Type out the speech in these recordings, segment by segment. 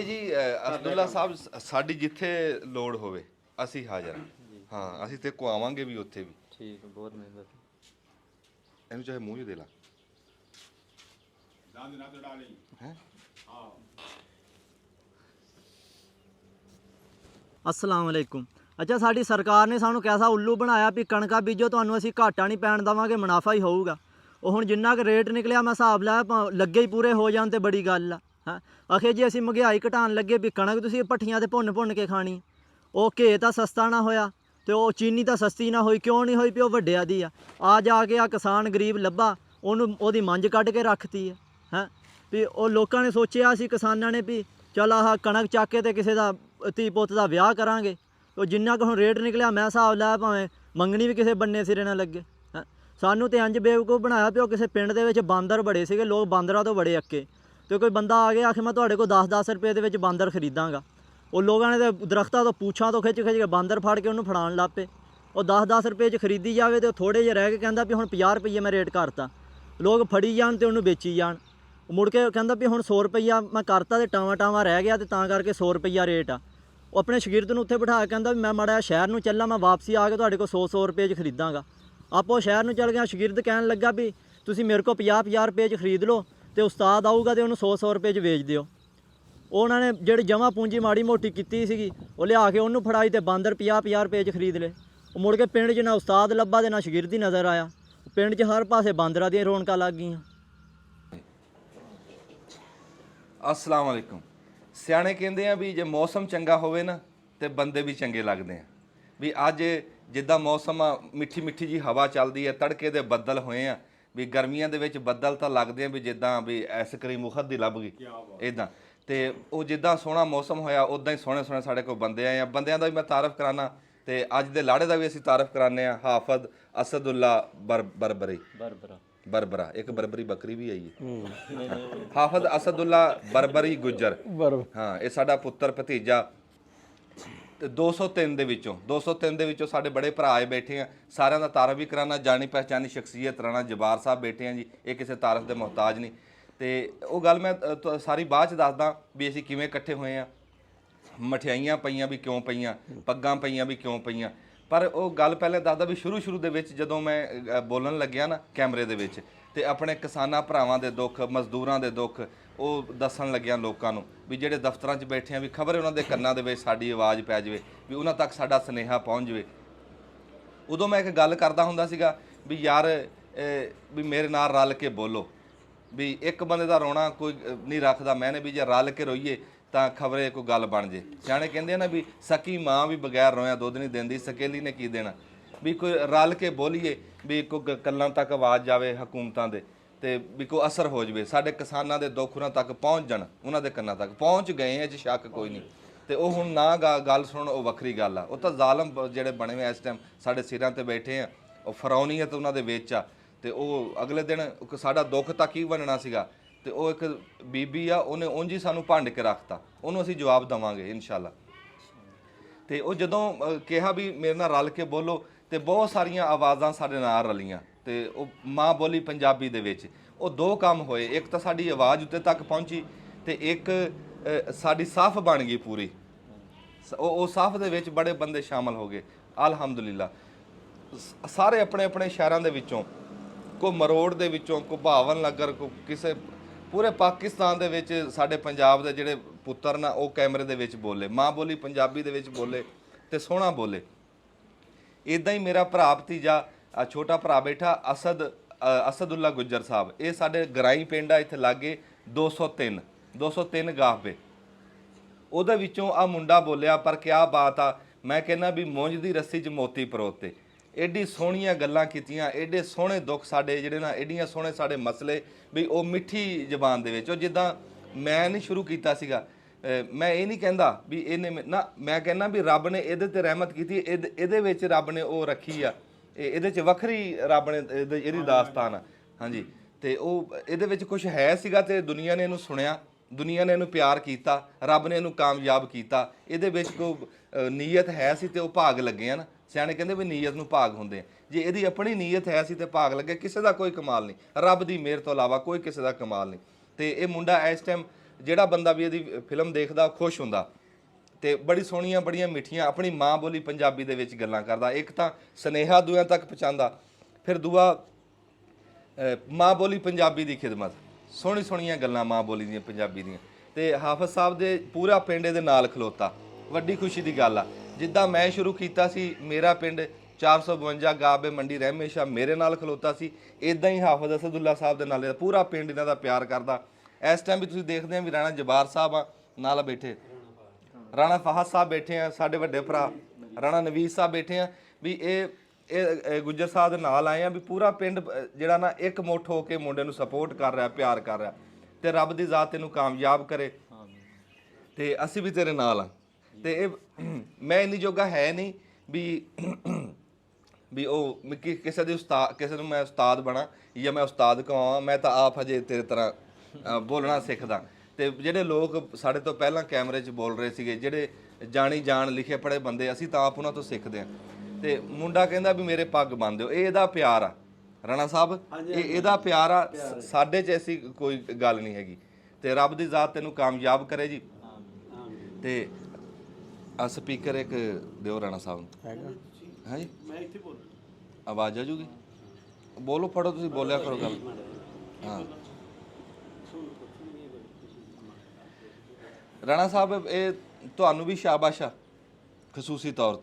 ਜੀ ਅਸਦੁੱਲਾ ਸਾਹਿਬ ਸਾਡੀ ਜਿੱਥੇ ਲੋੜ ਹੋਵੇ ਅਸੀਂ ਹਾਜ਼ਰ ਹਾਂ ਅਸੀਂ ਤੇ ਕੋ ਆਵਾਂਗੇ ਵੀ ਉੱਥੇ ਵੀ ਠੀਕ ਹੈ ਬਹੁਤ ਮਿਹਰਬਾਨੀ ਇਹਨੂੰ ਚਾਹੇ ਮੂੰਹ ਹੀ ਦੇ ਲਾ ਹੈ अस्सलाम वालेकुम। अच्छा साडी सरकार ने सानू कैसा उल्लू बनाया भी कणका बीजो ਤੁਹਾਨੂੰ ਅਸੀਂ ਘਾਟਾ ਨਹੀਂ ਪੈਣ ਦੇਵਾਂਗੇ ਮੁਨਾਫਾ ਹੀ ਹੋਊਗਾ। ਉਹ ਹੁਣ ਜਿੰਨਾ ਕੁ ਰੇਟ ਨਿਕਲਿਆ ਮੈਂ ਹਿਸਾਬ ਲਾਇਆ ਲੱਗੇ ਹੀ ਪੂਰੇ ਹੋ ਜਾਣ ਤੇ ਬੜੀ ਗੱਲ ਆ ਹੈ। ਆਖੇ ਜੀ ਅਸੀਂ ਮਹਿੰਗਾਈ ਘਟਾਉਣ ਲੱਗੇ ਵੀ ਕਣਕ ਤੁਸੀਂ ਭੱਠੀਆਂ ਤੇ ਭੁੰਨ ਕੇ ਖਾਣੀ। ਉਹ ਘੇ ਤਾਂ ਸਸਤਾ ਨਾ ਹੋਇਆ ਤੇ ਉਹ ਚੀਨੀ ਤਾਂ ਸਸਤੀ ਨਾ ਹੋਈ। ਕਿਉਂ ਨਹੀਂ ਹੋਈ ਵੀ ਉਹ ਵੱਡਿਆਂ ਦੀ ਆ ਜਾ ਕੇ ਆ ਕਿਸਾਨ ਗਰੀਬ ਲੱਭਾ ਉਹਨੂੰ ਉਹਦੀ ਮੰਜ ਕੱਢ ਕੇ ਰੱਖਤੀ ਹੈ ਵੀ ਉਹ ਲੋਕਾਂ ਨੇ ਸੋਚਿਆ ਸੀ ਕਿਸਾਨਾਂ ਨੇ ਵੀ ਚੱਲ ਆਹ ਕਣਕ ਚੱਕ ਕੇ ਤੇ ਕਿਸੇ ਦਾ ਧੀ ਪੁੱਤ ਦਾ ਵਿਆਹ ਕਰਾਂਗੇ। ਉਹ ਜਿੰਨਾ ਕੁ ਹੁਣ ਰੇਟ ਨਿਕਲਿਆ ਮੈਂ ਹਿਸਾਬ ਲਾਇਆ ਭਾਵੇਂ ਮੰਗਣੀ ਵੀ ਕਿਸੇ ਬੰਨੇ ਸਿਰੇ ਨਾ ਲੱਗੇ। ਸਾਨੂੰ ਤੇ ਇੰਜ ਬੇਵਕੂਫ ਬਣਾਇਆ ਵੀ ਉਹ ਕਿਸੇ ਪਿੰਡ ਦੇ ਵਿੱਚ ਬਾਂਦਰ ਬੜੇ ਸੀਗੇ, ਲੋਕ ਬਾਂਦਰਾਂ ਤੋਂ ਬੜੇ ਅੱਕੇ ਤੇ ਕੋਈ ਬੰਦਾ ਆ ਗਿਆ ਆਖੇ ਮੈਂ ਤੁਹਾਡੇ ਕੋਲ 10-10 ਰੁਪਏ ਦੇ ਵਿੱਚ ਬਾਂਦਰ ਖਰੀਦਾਂਗਾ। ਉਹ ਲੋਕਾਂ ਨੇ ਤੇ ਦਰਖਤਾਂ ਤੋਂ ਪੂਛਾਂ ਤੋਂ ਖਿੱਚ ਕੇ ਬਾਂਦਰ ਫੜ ਕੇ ਉਹਨੂੰ ਫੜਾਉਣ ਲੱਗ ਪਏ। ਉਹ 10-10 ਰੁਪਏ 'ਚ ਖਰੀਦੀ ਜਾਵੇ ਤੇ ਉਹ ਥੋੜ੍ਹੇ ਜਿਹੇ ਰਹਿ ਕੇ ਕਹਿੰਦਾ ਵੀ ਹੁਣ 50 ਰੁਪਏ ਮੈਂ ਰੇਟ ਕਰਤਾ। ਲੋਕ ਫੜੀ ਜਾਣ ਤੇ ਉਹਨੂੰ ਵੇਚੀ ਜਾਣ। ਮੁੜ ਕੇ ਕਹਿੰਦਾ ਵੀ ਹੁਣ 100 ਰੁਪਈਆ ਮੈਂ ਕਰਤਾ ਤੇ ਟਾਵਾਂ ਰਹਿ ਗਿਆ ਤੇ ਤਾਂ ਕਰਕੇ 100 ਰੁਪਈਆ ਰੇਟ ਆ। ਉਹ ਆਪਣੇ ਸ਼ਾਗਿਰਦ ਨੂੰ ਉੱਥੇ ਬਿਠਾ ਕੇ ਕਹਿੰਦਾ ਵੀ ਮੈਂ ਮਾੜਾ ਸ਼ਹਿਰ ਨੂੰ ਚੱਲਾਂ, ਮੈਂ ਵਾਪਸੀ ਆ ਕੇ ਤੁਹਾਡੇ ਕੋਲ 100 ਰੁਪਏ 'ਚ ਖਰੀਦਾਂਗਾ। ਆਪੋ ਸ਼ਹਿਰ ਨੂੰ ਚੱਲ ਗਿਆ। ਸ਼ਾਗਿਰਦ ਕਹਿਣ ਲੱਗਾ ਵੀ ਤੁਸੀਂ ਮੇਰੇ ਕੋਲ 50 ਰੁਪਏ 'ਚ ਖਰੀਦ ਲਓ ਤੇ ਉਸਤਾਦ ਆਊਗਾ ਤੇ ਉਹਨੂੰ 100 ਰੁਪਏ 'ਚ ਵੇਚ ਦਿਓ। ਉਹਨਾਂ ਨੇ ਜਿਹੜੀ ਜਮ੍ਹਾਂ ਪੂੰਜੀ ਮਾੜੀ ਮੋਟੀ ਕੀਤੀ ਸੀਗੀ ਉਹ ਲਿਆ ਕੇ ਉਹਨੂੰ ਫੜਾਈ ਤੇ ਬਾਂਦਰ 50 ਰੁਪਏ 'ਚ ਖਰੀਦ ਲਏ। ਉਹ ਮੁੜ ਕੇ ਪਿੰਡ 'ਚ ਨਾ ਉਸਤਾਦ ਲੱਭਾ ਤੇ ਨਾ ਸ਼ਾਗਿਰਦ ਹੀ ਨਜ਼ਰ ਆਇਆ। ਪਿੰਡ 'ਚ ਹਰ ਪਾਸੇ ਬਾਂਦਰਾਂ ਦੀਆਂ ਰੌਣਕਾਂ ਲੱਗ ਗਈਆਂ। अस्सलाम वालेकुम। ਸਿਆਣੇ ਕਹਿੰਦੇ ਆ ਵੀ ਜੇ ਮੌਸਮ ਚੰਗਾ ਹੋਵੇ ਨਾ ਤੇ ਬੰਦੇ ਵੀ ਚੰਗੇ ਲੱਗਦੇ ਆ। ਵੀ ਅੱਜ ਜਿੱਦਾਂ ਮੌਸਮ ਆ ਮਿੱਠੀ ਮਿੱਠੀ ਜੀ ਹਵਾ ਚੱਲਦੀ ਹੈ, ਤੜਕੇ ਦੇ ਬੱਦਲ ਹੋਏ ਆ ਵੀ ਗਰਮੀਆਂ ਦੇ ਵਿੱਚ ਬੱਦਲ ਤਾਂ ਲੱਗਦੇ ਆ ਵੀ ਜਿੱਦਾਂ ਵੀ ਆਈਸਕ੍ਰੀਮ ਮੁਖਤ ਦੀ ਲੱਭ ਗਈ ਇੱਦਾਂ। ਤੇ ਉਹ ਜਿੱਦਾਂ ਸੋਹਣਾ ਮੌਸਮ ਹੋਇਆ ਉੱਦਾਂ ਹੀ ਸੋਹਣੇ ਸੋਹਣੇ ਸਾਡੇ ਕੋਲ ਬੰਦੇ ਆਏ ਆ। ਬੰਦਿਆਂ ਦਾ ਵੀ ਮੈਂ ਤਾਰਫ ਕਰਾਨਾ ਤੇ ਅੱਜ ਦੇ ਲਾੜੇ ਦਾ ਵੀ ਅਸੀਂ ਤਾਰਫ ਕਰਾਉਂਦੇ ਆ। ਹਾਫਿਜ਼ ਅਸਦੁੱਲਾ ਬਰਬਰਾ ਇੱਕ ਬਰਬਰੀ ਬੱਕਰੀ ਵੀ ਆਈ ਹੈ। ਹਾਫਿਜ਼ ਅਸਦੁੱਲਾ ਬਰਬਰੀ ਗੁੱਜਰ ਹਾਂ ਇਹ ਸਾਡਾ ਪੁੱਤਰ ਭਤੀਜਾ। 203 ਦੇ ਵਿੱਚੋਂ ਸਾਡੇ ਬੜੇ ਭਰਾ ਆਏ ਬੈਠੇ ਆ। ਸਾਰਿਆਂ ਦਾ ਤਾਰਫ ਵੀ ਕਰਾਨਾ। ਜਾਣੀ ਪਹਿਚਾਨੀ ਸ਼ਖਸੀਅਤ ਰਾਣਾ ਜਬਾਰ ਸਾਹਿਬ ਬੈਠੇ ਆ ਜੀ। ਇਹ ਕਿਸੇ ਤਾਰਫ ਦੇ ਮੁਹਤਾਜ ਨਹੀਂ। ਤੇ ਉਹ ਗੱਲ ਮੈਂ ਸਾਰੀ ਬਾਅਦ 'ਚ ਦੱਸਦਾ ਵੀ ਅਸੀਂ ਕਿਵੇਂ ਇਕੱਠੇ ਹੋਏ ਆ। ਮਠਿਆਈਆਂ ਪਈਆਂ ਵੀ ਕਿਉਂ ਪਈਆਂ, ਪੱਗਾਂ ਪਈਆਂ ਵੀ ਕਿਉਂ ਪਈਆਂ। ਪਰ ਉਹ ਗੱਲ ਪਹਿਲਾਂ ਦੱਸਦਾ ਵੀ ਸ਼ੁਰੂ ਦੇ ਵਿੱਚ ਜਦੋਂ ਮੈਂ ਬੋਲਣ ਲੱਗਿਆ ਨਾ ਕੈਮਰੇ ਦੇ ਵਿੱਚ ਤੇ ਆਪਣੇ ਕਿਸਾਨਾਂ ਭਰਾਵਾਂ ਦੇ ਦੁੱਖ, ਮਜ਼ਦੂਰਾਂ ਦੇ ਦੁੱਖ ਉਹ ਦੱਸਣ ਲੱਗਿਆ ਲੋਕਾਂ ਨੂੰ ਵੀ ਜਿਹੜੇ ਦਫ਼ਤਰਾਂ 'ਚ ਬੈਠੇ ਆ ਵੀ ਖਬਰ ਉਹਨਾਂ ਦੇ ਕੰਨਾਂ ਦੇ ਵਿੱਚ ਸਾਡੀ ਆਵਾਜ਼ ਪੈ ਜਾਵੇ, ਵੀ ਉਹਨਾਂ ਤੱਕ ਸਾਡਾ ਸੁਨੇਹਾ ਪਹੁੰਚ ਜਾਵੇ। ਉਦੋਂ ਮੈਂ ਇੱਕ ਗੱਲ ਕਰਦਾ ਹੁੰਦਾ ਸੀਗਾ ਵੀ ਯਾਰ ਵੀ ਮੇਰੇ ਨਾਲ ਰਲ ਕੇ ਬੋਲੋ। ਵੀ ਇੱਕ ਬੰਦੇ ਦਾ ਰੋਣਾ ਕੋਈ ਨਹੀਂ ਰੱਖਦਾ ਮੈਨੇ ਵੀ ਜੇ ਰਲ ਕੇ ਰੋਈਏ ਤਾਂ ਖਬਰੇ ਕੋਈ ਗੱਲ ਬਣ ਜੇ। ਸਿਆਣੇ ਕਹਿੰਦੇ ਆ ਨਾ ਵੀ ਸਕੀ ਮਾਂ ਵੀ ਬਗੈਰ ਰੋਇਆ ਦੁੱਧ ਨਹੀਂ ਦਿੰਦੀ, ਸਕੇਲੀ ਨੇ ਕੀ ਦੇਣਾ। ਵੀ ਕੋਈ ਰਲ ਕੇ ਬੋਲੀਏ ਵੀ ਕੋਈ ਕੱਲਾਂ ਤੱਕ ਆਵਾਜ਼ ਜਾਵੇ ਹਕੂਮਤਾਂ ਦੇ ਤੇ ਵੀ ਕੋਈ ਅਸਰ ਹੋ ਜਾਵੇ। ਸਾਡੇ ਕਿਸਾਨਾਂ ਦੇ ਦੁੱਖ ਉਹਨਾਂ ਤੱਕ ਪਹੁੰਚ ਜਾਣ, ਉਹਨਾਂ ਦੇ ਕੰਨਾਂ ਤੱਕ ਪਹੁੰਚ ਗਏ ਇਹ 'ਚ ਸ਼ੱਕ ਕੋਈ ਨਹੀਂ। ਤੇ ਉਹ ਹੁਣ ਨਾ ਗੱਲ ਸੁਣ ਉਹ ਵੱਖਰੀ ਗੱਲ ਆ। ਉਹ ਤਾਂ ਜ਼ਾਲਮ ਜਿਹੜੇ ਬਣੇ ਹੋਏ ਇਸ ਟਾਈਮ ਸਾਡੇ ਸਿਰਾਂ ਤੇ ਬੈਠੇ ਆ, ਉਹ ਫਰੌਨੀਅਤ ਉਹਨਾਂ ਦੇ ਵਿੱਚ ਆ। ਤੇ ਉਹ ਅਗਲੇ ਦਿਨ ਸਾਡਾ ਦੁੱਖ ਤਾਂ ਕੀ ਬਣਨਾ ਸੀਗਾ ਤੇ ਉਹ ਇੱਕ ਬੀਬੀ ਆ ਉਹਨੇ ਉਂਝ ਹੀ ਸਾਨੂੰ ਭੰਡ ਕੇ ਰੱਖਤਾ। ਉਹਨੂੰ ਅਸੀਂ ਜਵਾਬ ਦੇਵਾਂਗੇ ਇਨਸ਼ਾਅੱਲਾ। ਤੇ ਉਹ ਜਦੋਂ ਕਿਹਾ ਵੀ ਮੇਰੇ ਨਾਲ ਰਲ ਕੇ ਬੋਲੋ ਤੇ ਬਹੁਤ ਸਾਰੀਆਂ ਆਵਾਜ਼ਾਂ ਸਾਡੇ ਨਾਲ ਰਲੀਆਂ ਤੇ ਉਹ ਮਾਂ ਬੋਲੀ ਪੰਜਾਬੀ ਦੇ ਵਿੱਚ ਉਹ ਦੋ ਕੰਮ ਹੋਏ। ਇੱਕ ਤਾਂ ਸਾਡੀ ਆਵਾਜ਼ ਉੱਤੇ ਤੱਕ ਪਹੁੰਚੀ ਤੇ ਇੱਕ ਸਾਡੀ ਸਾਫ਼ ਬਣ ਗਈ ਪੂਰੀ। ਉਹ ਸਾਫ਼ ਦੇ ਵਿੱਚ ਬੜੇ ਬੰਦੇ ਸ਼ਾਮਲ ਹੋ ਗਏ ਅਲਹਮਦੁਲਿਲਾ। ਸਾਰੇ ਆਪਣੇ ਆਪਣੇ ਸ਼ਹਿਰਾਂ ਦੇ ਵਿੱਚੋਂ, ਕੋਈ ਮਰੋੜ ਦੇ ਵਿੱਚੋਂ, ਕੋਈ ਭਾਵਨ ਨਗਰ, ਕੋਈ ਕਿਸੇ ਪੂਰੇ ਪਾਕਿਸਤਾਨ ਦੇ ਵਿੱਚ ਸਾਡੇ ਪੰਜਾਬ ਦੇ ਜਿਹੜੇ ਪੁੱਤਰ ਨਾ ਉਹ ਕੈਮਰੇ ਦੇ ਵਿੱਚ ਬੋਲੇ, ਮਾਂ ਬੋਲੀ ਪੰਜਾਬੀ ਦੇ ਵਿੱਚ ਬੋਲੇ ਤੇ ਸੋਹਣਾ ਬੋਲੇ। ਇੱਦਾਂ ਹੀ ਮੇਰਾ ਭਰਾ ਭਤੀਜਾ ਛੋਟਾ ਭਰਾ ਬੈਠਾ ਅਸਦੁੱਲਾ ਗੁੱਜਰ ਸਾਹਿਬ, ਇਹ ਸਾਡੇ ਗਰਾਈ ਪਿੰਡ ਆ ਇੱਥੇ ਲਾਗੇ 203 ਗਾਹਵੇ। ਉਹਦੇ ਵਿੱਚੋਂ ਆ ਮੁੰਡਾ ਬੋਲਿਆ ਪਰ ਕਿਆ ਬਾਤ ਆ। ਮੈਂ ਕਹਿੰਦਾ ਵੀ ਮੁੰਜ ਦੀ ਰੱਸੀ 'ਚ ਮੋਤੀ ਪਰੋਤੇ। ਐਡੀ ਸੋਹਣੀਆਂ ਗੱਲਾਂ ਕੀਤੀਆਂ, ਐਡੇ ਸੋਹਣੇ ਦੁੱਖ ਸਾਡੇ ਜਿਹੜੇ ਨਾ, ਐਡੀਆਂ ਸੋਹਣੇ ਸਾਡੇ ਮਸਲੇ ਵੀ ਉਹ ਮਿੱਠੀ ਜ਼ਬਾਨ ਦੇ ਵਿੱਚ। ਉਹ ਜਿੱਦਾਂ ਮੈਂ ਨਹੀਂ ਸ਼ੁਰੂ ਕੀਤਾ ਸੀਗਾ, ਮੈਂ ਇਹ ਨਹੀਂ ਕਹਿੰਦਾ ਵੀ ਇਹਨੇ ਨਾ, ਮੈਂ ਕਹਿੰਦਾ ਵੀ ਰੱਬ ਨੇ ਇਹਦੇ ਤੇ ਰਹਿਮਤ ਕੀਤੀ। ਇਹਦੇ ਵਿੱਚ ਰੱਬ ਨੇ ਉਹ ਰੱਖੀ ਆ, ਇਹਦੇ 'ਚ ਵੱਖਰੀ ਰੱਬ ਨੇ ਇਹਦੀ ਦਾਸਤਾਨ ਆ। ਹਾਂਜੀ ਤੇ ਉਹ ਇਹਦੇ ਵਿੱਚ ਕੁਝ ਹੈ ਸੀਗਾ ਤੇ ਦੁਨੀਆ ਨੇ ਇਹਨੂੰ ਸੁਣਿਆ, ਦੁਨੀਆ ਨੇ ਇਹਨੂੰ ਪਿਆਰ ਕੀਤਾ, ਰੱਬ ਨੇ ਇਹਨੂੰ ਕਾਮਯਾਬ ਕੀਤਾ। ਇਹਦੇ ਵਿੱਚ ਕੋਈ ਨੀਅਤ ਹੈ ਸੀ ਤੇ ਉਹ ਭਾਗ ਲੱਗੇ ਆ ਨਾ। ਸਿਆਣੇ ਕਹਿੰਦੇ ਵੀ ਨੀਅਤ ਨੂੰ ਭਾਗ ਹੁੰਦੇ ਆ। ਜੇ ਇਹਦੀ ਆਪਣੀ ਨੀਅਤ ਹੈ ਸੀ ਤੇ ਭਾਗ ਲੱਗੇ। ਕਿਸੇ ਦਾ ਕੋਈ ਕਮਾਲ ਨਹੀਂ, ਰੱਬ ਦੀ ਮਿਹਰ ਤੋਂ ਇਲਾਵਾ ਕੋਈ ਕਿਸੇ ਦਾ ਕਮਾਲ ਨਹੀਂ। ਤੇ ਇਹ ਮੁੰਡਾ ਇਸ ਟਾਈਮ ਜਿਹੜਾ ਬੰਦਾ ਵੀ ਇਹਦੀ ਫਿਲਮ ਦੇਖਦਾ ਉਹ ਖੁਸ਼ ਹੁੰਦਾ ਤੇ ਬੜੀ ਸੋਹਣੀਆਂ ਬੜੀਆਂ ਮਿੱਠੀਆਂ ਆਪਣੀ ਮਾਂ ਬੋਲੀ ਪੰਜਾਬੀ ਦੇ ਵਿੱਚ ਗੱਲਾਂ ਕਰਦਾ। ਇੱਕ ਤਾਂ ਸਨੇਹਾ ਦੂਆਂ ਤੱਕ ਪਹੁੰਚਾਉਂਦਾ, ਫਿਰ ਦੂਆ ਮਾਂ ਬੋਲੀ ਪੰਜਾਬੀ ਦੀ ਖਿਦਮਤ, ਸੋਹਣੀ ਸੋਹਣੀਆਂ ਗੱਲਾਂ ਮਾਂ ਬੋਲੀ ਦੀਆਂ ਪੰਜਾਬੀ ਦੀਆਂ। ਤੇ ਹਾਫਿਜ਼ ਸਾਹਿਬ ਦੇ ਪੂਰਾ ਪਿੰਡ ਇਹਦੇ ਨਾਲ ਖਲੋਤਾ, ਵੱਡੀ ਖੁਸ਼ੀ ਦੀ ਗੱਲ ਆ। ਜਿੱਦਾਂ ਮੈਂ ਸ਼ੁਰੂ ਕੀਤਾ ਸੀ ਮੇਰਾ ਪਿੰਡ 452 ਗਾਬੇ ਮੰਡੀ ਰਹਿਮੇ ਸ਼ਾਹ ਮੇਰੇ ਨਾਲ ਖਲੋਤਾ ਸੀ, ਇਦਾਂ ਹੀ ਹਾਫਿਜ਼ ਅਸਦੁੱਲਾ ਸਾਹਿਬ ਦੇ ਨਾਲ ਪੂਰਾ ਪਿੰਡ ਇਹਨਾਂ ਦਾ ਪਿਆਰ ਕਰਦਾ। ਇਸ ਟਾਈਮ ਵੀ ਤੁਸੀਂ ਦੇਖਦੇ ਆ ਵੀ ਰਾਣਾ ਜਬਾਰ ਸਾਹਿਬ ਆ ਨਾਲ ਬੈਠੇ, ਰਾਣਾ ਫਾਹਦ ਸਾਹਿਬ ਬੈਠੇ ਆ, ਸਾਡੇ ਵੱਡੇ ਭਰਾ ਰਾਣਾ ਨਵੀਜ਼ ਸਾਹਿਬ ਬੈਠੇ ਆ, ਵੀ ਇਹ ਗੁੱਜਰ ਸਾਹਿਬ ਦੇ ਨਾਲ ਆਏ ਆ ਵੀ ਪੂਰਾ ਪਿੰਡ ਜਿਹੜਾ ਨਾ ਇੱਕ ਮੁੱਠ ਹੋ ਕੇ ਮੁੰਡੇ ਨੂੰ ਸਪੋਰਟ ਕਰ ਰਿਹਾ, ਪਿਆਰ ਕਰ ਰਿਹਾ। ਤੇ ਰੱਬ ਦੀ ਜ਼ਾਤ ਤੈਨੂੰ ਕਾਮਯਾਬ ਕਰੇ ਤੇ ਅਸੀਂ ਵੀ ਤੇਰੇ ਨਾਲ ਆ। ਤੇ ਇਹ ਮੈਂ ਇੰਨੀ ਜੋਗਾ ਹੈ ਨਹੀਂ ਵੀ ਉਹ ਕਿਸੇ ਦੇ ਉਸਤਾਦ, ਕਿਸੇ ਨੂੰ ਮੈਂ ਉਸਤਾਦ ਬਣਾ ਜਾਂ ਮੈਂ ਉਸਤਾਦ ਕਹਾਵਾਂ। ਮੈਂ ਤਾਂ ਆਪ ਹਜੇ ਤੇਰੇ ਤਰ੍ਹਾਂ ਬੋਲਣਾ ਸਿੱਖਦਾ। ਤੇ ਜਿਹੜੇ ਲੋਕ ਸਾਡੇ ਤੋਂ ਪਹਿਲਾਂ ਕੈਮਰੇ 'ਚ ਬੋਲ ਰਹੇ ਸੀਗੇ, ਜਿਹੜੇ ਜਾਣੀ ਜਾਣ ਲਿਖੇ ਪੜ੍ਹੇ ਬੰਦੇ, ਅਸੀਂ ਤਾਂ ਆਪ ਉਹਨਾਂ ਤੋਂ ਸਿੱਖਦੇ ਹਾਂ। ਤੇ ਮੁੰਡਾ ਕਹਿੰਦਾ ਵੀ ਮੇਰੇ ਪੱਗ ਬੰਨ੍ਹ ਦਿਓ, ਇਹ ਇਹਦਾ ਪਿਆਰ ਆ ਰਾਣਾ ਸਾਹਿਬ, ਇਹ ਇਹਦਾ ਪਿਆਰ ਆ, ਸਾਡੇ 'ਚ ਐਸੀ ਕੋਈ ਗੱਲ ਨਹੀਂ ਹੈਗੀ। ਤੇ ਰੱਬ ਦੀ ਜ਼ਾਤ ਤੈਨੂੰ ਕਾਮਯਾਬ ਕਰੇ ਜੀ। ਤੇ ਆ ਸਪੀਕਰ ਇੱਕ ਦਿਓ ਰਾਣਾ ਸਾਹਿਬ ਨੂੰ, ਹੈਗਾ ਹਾਂ ਜੀ, ਮੈਂ ਇੱਥੇ ਬੋਲ ਆਵਾਜ਼ ਆ ਜੂਗੀ, ਬੋਲੋ, ਫੜੋ ਤੁਸੀਂ, ਬੋਲਿਆ ਕਰੋ ਗੱਲ। ਹਾਂ ਰਾਣਾ ਸਾਹਿਬ, ਇਹ ਤੁਹਾਨੂੰ ਵੀ ਸ਼ਾਬਾਸ਼ ਆ ਖਸੂਸੀ ਤੌਰ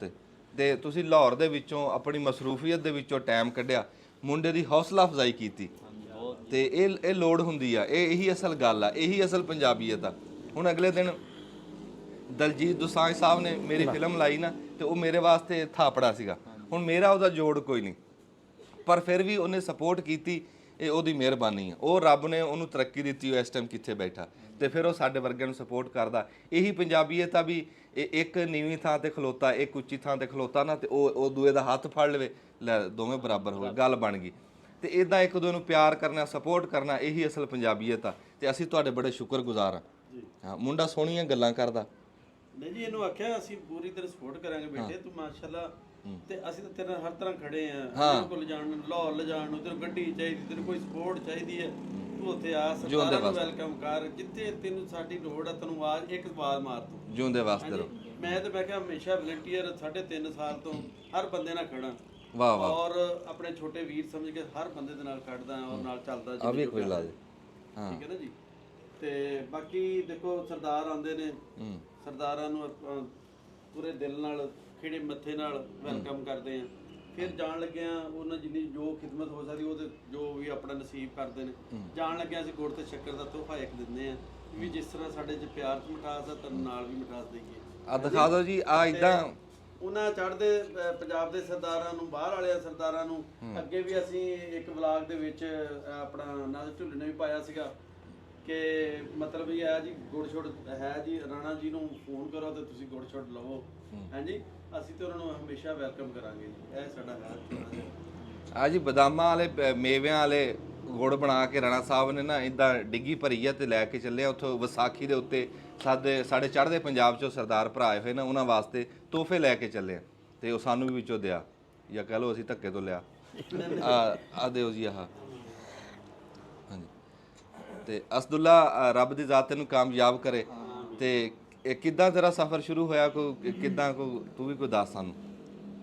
ਤੇ ਤੁਸੀਂ ਲਾਹੌਰ ਦੇ ਵਿੱਚੋਂ ਆਪਣੀ ਮਸਰੂਫੀਅਤ ਦੇ ਵਿੱਚੋਂ ਟਾਈਮ ਕੱਢਿਆ, ਮੁੰਡੇ ਦੀ ਹੌਸਲਾ ਅਫਜ਼ਾਈ ਕੀਤੀ। ਤੇ ਇਹ ਲੋੜ ਹੁੰਦੀ ਆ, ਇਹੀ ਅਸਲ ਗੱਲ ਆ, ਇਹੀ ਅਸਲ ਪੰਜਾਬੀਅਤ ਆ। ਹੁਣ ਅਗਲੇ ਦਿਨ ਦਲਜੀਤ ਦੋਸਾਂਝ ਸਾਹਿਬ ਨੇ ਮੇਰੀ ਫਿਲਮ ਲਾਈ ਨਾ, ਤੇ ਉਹ ਮੇਰੇ ਵਾਸਤੇ ਥਾਪੜਾ ਸੀਗਾ। ਹੁਣ ਮੇਰਾ ਉਹਦਾ ਜੋੜ ਕੋਈ ਨਹੀਂ, ਪਰ ਫਿਰ ਵੀ ਉਹਨੇ ਸਪੋਰਟ ਕੀਤੀ, ਇਹ ਉਹਦੀ ਮਿਹਰਬਾਨੀ ਆ। ਉਹ ਰੱਬ ਨੇ ਉਹਨੂੰ ਤਰੱਕੀ ਦਿੱਤੀ, ਉਹ ਇਸ ਟਾਈਮ ਕਿੱਥੇ ਬੈਠਾ, ਤੇ ਫਿਰ ਉਹ ਸਾਡੇ ਵਰਗਿਆਂ ਨੂੰ ਸਪੋਰਟ ਕਰਦਾ। ਇਹੀ ਪੰਜਾਬੀਅਤ ਆ ਵੀ ਇੱਕ ਨੀਵੀਂ ਥਾਂ ਤੇ ਖਲੋਤਾ, ਇੱਕ ਉੱਚੀ ਥਾਂ ਤੇ ਖਲੋਤਾ ਨਾ, ਤੇ ਉਹ ਦੂਏ ਦਾ ਹੱਥ ਫੜ ਲਵੇ, ਲੈ ਦੋਵੇਂ ਬਰਾਬਰ ਹੋ ਗਏ, ਗੱਲ ਬਣ ਗਈ। ਤੇ ਇਦਾਂ ਇੱਕ ਦੂਏ ਨੂੰ ਪਿਆਰ ਕਰਨਾ, ਸਪੋਰਟ ਕਰਨਾ, ਇਹੀ ਅਸਲ ਪੰਜਾਬੀਅਤ ਆ। ਤੇ ਅਸੀਂ ਤੁਹਾਡੇ ਬੜੇ ਸ਼ੁਕਰਗੁਜ਼ਾਰ ਹਾਂ। ਮੁੰਡਾ ਸੋਹਣੀਆਂ ਗੱਲਾਂ ਕਰਦਾ। ਨਹੀਂ ਜੀ, ਇਹਨੂੰ ਆਖਿਆ ਅਸੀਂ ਪੂਰੀ ਤਰ੍ਹਾਂ ਸਪੋਰਟ ਕਰਾਂਗੇ ਬੇਟੇ, ਤੂੰ ਮਾਸ਼ਾਅੱਲਾ, ਤੇ ਅਸੀਂ ਤਾਂ ਤੇਰੇ ਨਾਲ ਹਰ ਤਰ੍ਹਾਂ ਖੜੇ ਆ, ਤੇਰੇ ਕੋਲ ਲਿਜਾਣ ਨੂੰ, ਲਾਹੌਰ ਲਿਜਾਣ ਨੂੰ, ਤੈਨੂੰ ਗੱਡੀ ਚਾਹੀਦੀ, ਤੈਨੂੰ ਕੋਈ ਸਪੋਰਟ ਚਾਹੀਦੀ ਹੈ, ਤੂੰ ਉੱਥੇ ਆ, ਸਰਕਾਰਾਂ ਨੂੰ ਵੈਲਕਮ ਕਰ, ਜਿੱਥੇ ਤੈਨੂੰ ਸਾਡੀ ਲੋੜ ਆ, ਤੈਨੂੰ ਆਵਾਜ਼ ਇੱਕ ਆਵਾਜ਼ ਮਾਰ ਤੂੰ, ਜਿਉਂਦੇ ਵਾਸਤੇ ਰਹੋ। ਮੈਂ ਕਿਹਾ ਹਮੇਸ਼ਾ ਵਲੰਟੀਅਰ 3.5 ਸਾਲ ਤੋਂ ਹਰ ਬੰਦੇ ਨਾਲ ਖੜਾ, ਵਾਹ ਵਾਹ, ਔਰ ਆਪਣੇ ਛੋਟੇ ਵੀਰ ਸਮਝ ਕੇ ਹਰ ਬੰਦੇ ਦੇ ਨਾਲ ਖੜਦਾ ਔਰ ਨਾਲ ਚੱਲਦਾ। ਆ ਵੀ ਕੋਈ ਲਾਜ, ਹਾਂ ਠੀਕ ਹੈ ਨਾ ਜੀ। ਤੇ ਬਾਕੀ ਦੇਖੋ ਸਰਦਾਰ ਆਉਂਦੇ ਨੇ, ਸਰਦਾਰਾਂ ਨੂੰ ਪੂਰੇ ਦਿਲ ਨਾਲ, ਖਿੜੇ ਮੱਥੇ ਨਾਲ ਵੈਲਕਮ ਕਰਦੇ ਆ। ਫਿਰ ਜਾਣ ਲੱਗਿਆ ਉਹਨਾਂ ਜਿੰਨੀ ਜੋ ਖਿਦਮਤ ਹੋ ਸਕਦੀ ਉਹ ਤੇ ਜੋ ਵੀ ਆਪਣਾ ਨਸੀਬ ਕਰਦੇ ਨੇ। ਜਾਣ ਲੱਗਿਆ ਅਸੀਂ ਗੁੜ ਤੇ ਸ਼ੱਕਰ ਦਾ ਤੋਹਫਾ ਇੱਕ ਦਿੰਦੇ ਆ, ਵੀ ਜਿਸ ਤਰ੍ਹਾਂ ਸਾਡੇ 'ਚ ਪਿਆਰ 'ਚ ਮਿਠਾਸ ਆ, ਤਾਂ ਨਾਲ ਵੀ ਮਿਠਾਸ ਦੇਈਏ। ਆ ਦਿਖਾ ਦਿਓ ਜੀ, ਆ ਇਦਾਂ ਉਹਨਾਂ ਚੜ੍ਹਦੇ ਪੰਜਾਬ ਦੇ ਸਰਦਾਰਾਂ ਨੂੰ, ਬਾਹਰ ਵਾਲੇ ਸਰਦਾਰਾਂ ਨੂੰ, ਅੱਗੇ ਵੀ ਅਸੀਂ ਇੱਕ ਵਲਾਗ ਦੇ ਵਿੱਚ ਆਪਣਾ ਨਾਜ਼ਰ ਢੁੱਲੇ ਨੇ ਵੀ ਪਾਇਆ ਸੀਗਾ ਕਿ ਮਤਲਬ ਇਹ ਹੈ ਜੀ, ਗੁੜ ਛੋੜ ਹੈ ਜੀ, ਰਾਣਾ ਜੀ ਨੂੰ ਫੋਨ ਕਰੋ ਤੇ ਤੁਸੀਂ ਗੁੜ ਛੋੜ ਲਵੋ, ਹਾਂਜੀ, ਅਸੀਂ ਤੇ ਉਹਨਾਂ ਨੂੰ ਹਮੇਸ਼ਾ ਵੈਲਕਮ ਕਰਾਂਗੇ ਜੀ। ਇਹ ਸਾਡਾ ਹੈ ਆ ਜੀ, ਬਦਾਮਾਂ ਵਾਲੇ ਮੇਵਿਆਂ ਵਾਲੇ ਗੁੜ ਬਣਾ ਕੇ ਰਾਣਾ ਸਾਹਿਬ ਨੇ ਨਾ ਇਦਾਂ ਡਿੱਗੀ ਭਰੀ ਆ ਤੇ ਲੈ ਕੇ ਚੱਲੇ ਉੱਥੋਂ ਵਿਸਾਖੀ ਦੇ ਉੱਤੇ। ਸਾਡੇ ਚੜ੍ਹਦੇ ਪੰਜਾਬ 'ਚੋਂ ਸਰਦਾਰ ਭਰਾ ਆਏ ਹੋਏ ਨਾ, ਉਹਨਾਂ ਵਾਸਤੇ ਤੋਹਫੇ ਲੈ ਕੇ ਚੱਲੇ ਆ, ਤੇ ਉਹ ਸਾਨੂੰ ਵੀ ਵਿੱਚੋਂ ਦਿਆ, ਜਾਂ ਕਹਿ ਲਓ ਅਸੀਂ ਧੱਕੇ ਤੋਂ ਲਿਆ। ਆ ਦਿਓ ਜੀ, ਆਹ ਹਾਂਜੀ। ਤੇ ਅਸਦੁੱਲਾ, ਰੱਬ ਦੀ ਜ਼ਾਤ ਤੈਨੂੰ ਕਾਮਯਾਬ ਕਰੇ। ਤੇ ਇਹ ਕਿੱਦਾਂ ਤੇਰਾ ਸਫ਼ਰ ਸ਼ੁਰੂ ਹੋਇਆ, ਕਿੱਦਾਂ ਤੂੰ ਵੀ ਕੋਈ ਦੱਸ ਸਾਨੂੰ।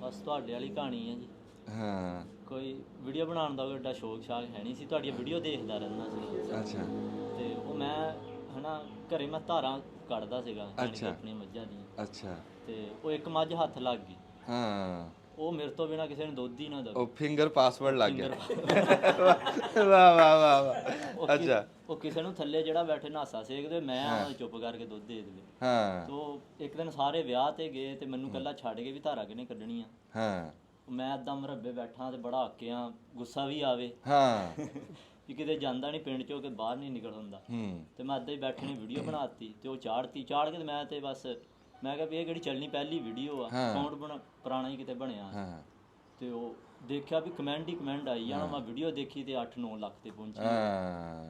ਬਸ ਤੁਹਾਡੇ ਵਾਲੀ ਕਹਾਣੀ ਹੈ ਜੀ। ਹਾਂ, ਕੋਈ ਵੀਡੀਓ ਬਣਾਉਣ ਦਾ ਕੋਈ ਏਡਾ ਸ਼ੌਕ ਸ਼ਾਕ ਹੈ ਨਹੀਂ ਸੀ, ਤੁਹਾਡੀਆਂ ਵੀਡੀਓ ਦੇਖਦਾ ਰਹਿੰਦਾ ਸੀ। ਅੱਛਾ। ਤੇ ਉਹ ਮੈਂ ਹਨਾ ਘਰੇ ਮੈਂ ਧਾਰਾਂ ਕੱਢਦਾ ਸੀਗਾ ਆਪਣੀਆਂ ਮੱਝਾਂ ਦੀਆਂ। ਅੱਛਾ। ਤੇ ਉਹ ਇੱਕ ਮੱਝ ਹੱਥ ਲੱਗ ਗਈ। ਹਾਂ, ਉਹ ਮੇਰੇ ਤੋਂ ਬਿਨਾ ਕਿਸੇ ਨੂੰ ਦੁੱਧ ਹੀ ਨਾ ਦੇਵੇ। ਉਹ ਫਿੰਗਰ ਪਾਸਵਰਡ ਲੱਗ ਗਿਆ। ਵਾਹ ਵਾਹ ਵਾਹ ਵਾਹ। ਅੱਛਾ। ਉਹ ਕਿਸੇ ਨੂੰ ਥੱਲੇ ਜਿਹੜਾ ਬੈਠੇ ਨਾਸਾ ਸੇਕਦੇ, ਮੈਂ ਚੁੱਪ ਕਰਕੇ ਦੁੱਧ ਦੇ ਦੇਵੇ। ਹਾਂ। ਤੋ ਇੱਕ ਦਿਨ ਸਾਰੇ ਵਿਆਹ ਤੇ ਗਏ ਤੇ ਮੈਨੂੰ ਕੱਲਾ ਛੱਡ ਕੇ ਵੀ ਧਾਰਾ ਕਿਹਨੇ ਕੱਢਣੀ ਆ। ਹਾਂ। ਮੈਂ ਏਦਾਂ ਮਰੱਬੇ ਬੈਠਾ ਤੇ ਬੜਾ ਆਕਿਆ, ਗੁੱਸਾ ਵੀ ਆਵੇ। ਹਾਂ। ਵੀ ਕਿਤੇ ਜਾਂਦਾ ਨਹੀਂ ਪਿੰਡ ਚੋਂ, ਕਿ ਬਾਹਰ ਨਹੀਂ ਨਿਕਲ ਹੁੰਦਾ। ਤੇ ਮੈਂ ਏਦਾਂ ਹੀ ਬੈਠੇ ਨੇ ਵੀਡੀਓ ਬਣਾਤੀ, ਤੇ ਉਹ ਚਾੜ ਕੇ ਤੇ ਮੈਂ ਤੇ ਬਸ ਮੈਂ ਕਿਹਾ ਵੀ ਇਹ ਕਿਹੜੀ ਚੱਲਣੀ ਪਹਿਲੀ ਵੀਡੀਓ ਆ, ਅਕਾਊਂਟ ਪੁਰਾਣਾ ਹੀ ਕਿਤੇ ਬਣਿਆ। ਤੇ ਉਹ ਦੇਖਿਆ ਵੀ ਕਮੈਂਟ ਹੀ ਕਮੈਂਟ ਆਈ ਜਾਣਾ। ਮੈਂ ਵੀਡੀਓ ਦੇਖੀ ਤੇ 8-9 ਲੱਖ ਤੇ ਪਹੁੰਚੀ।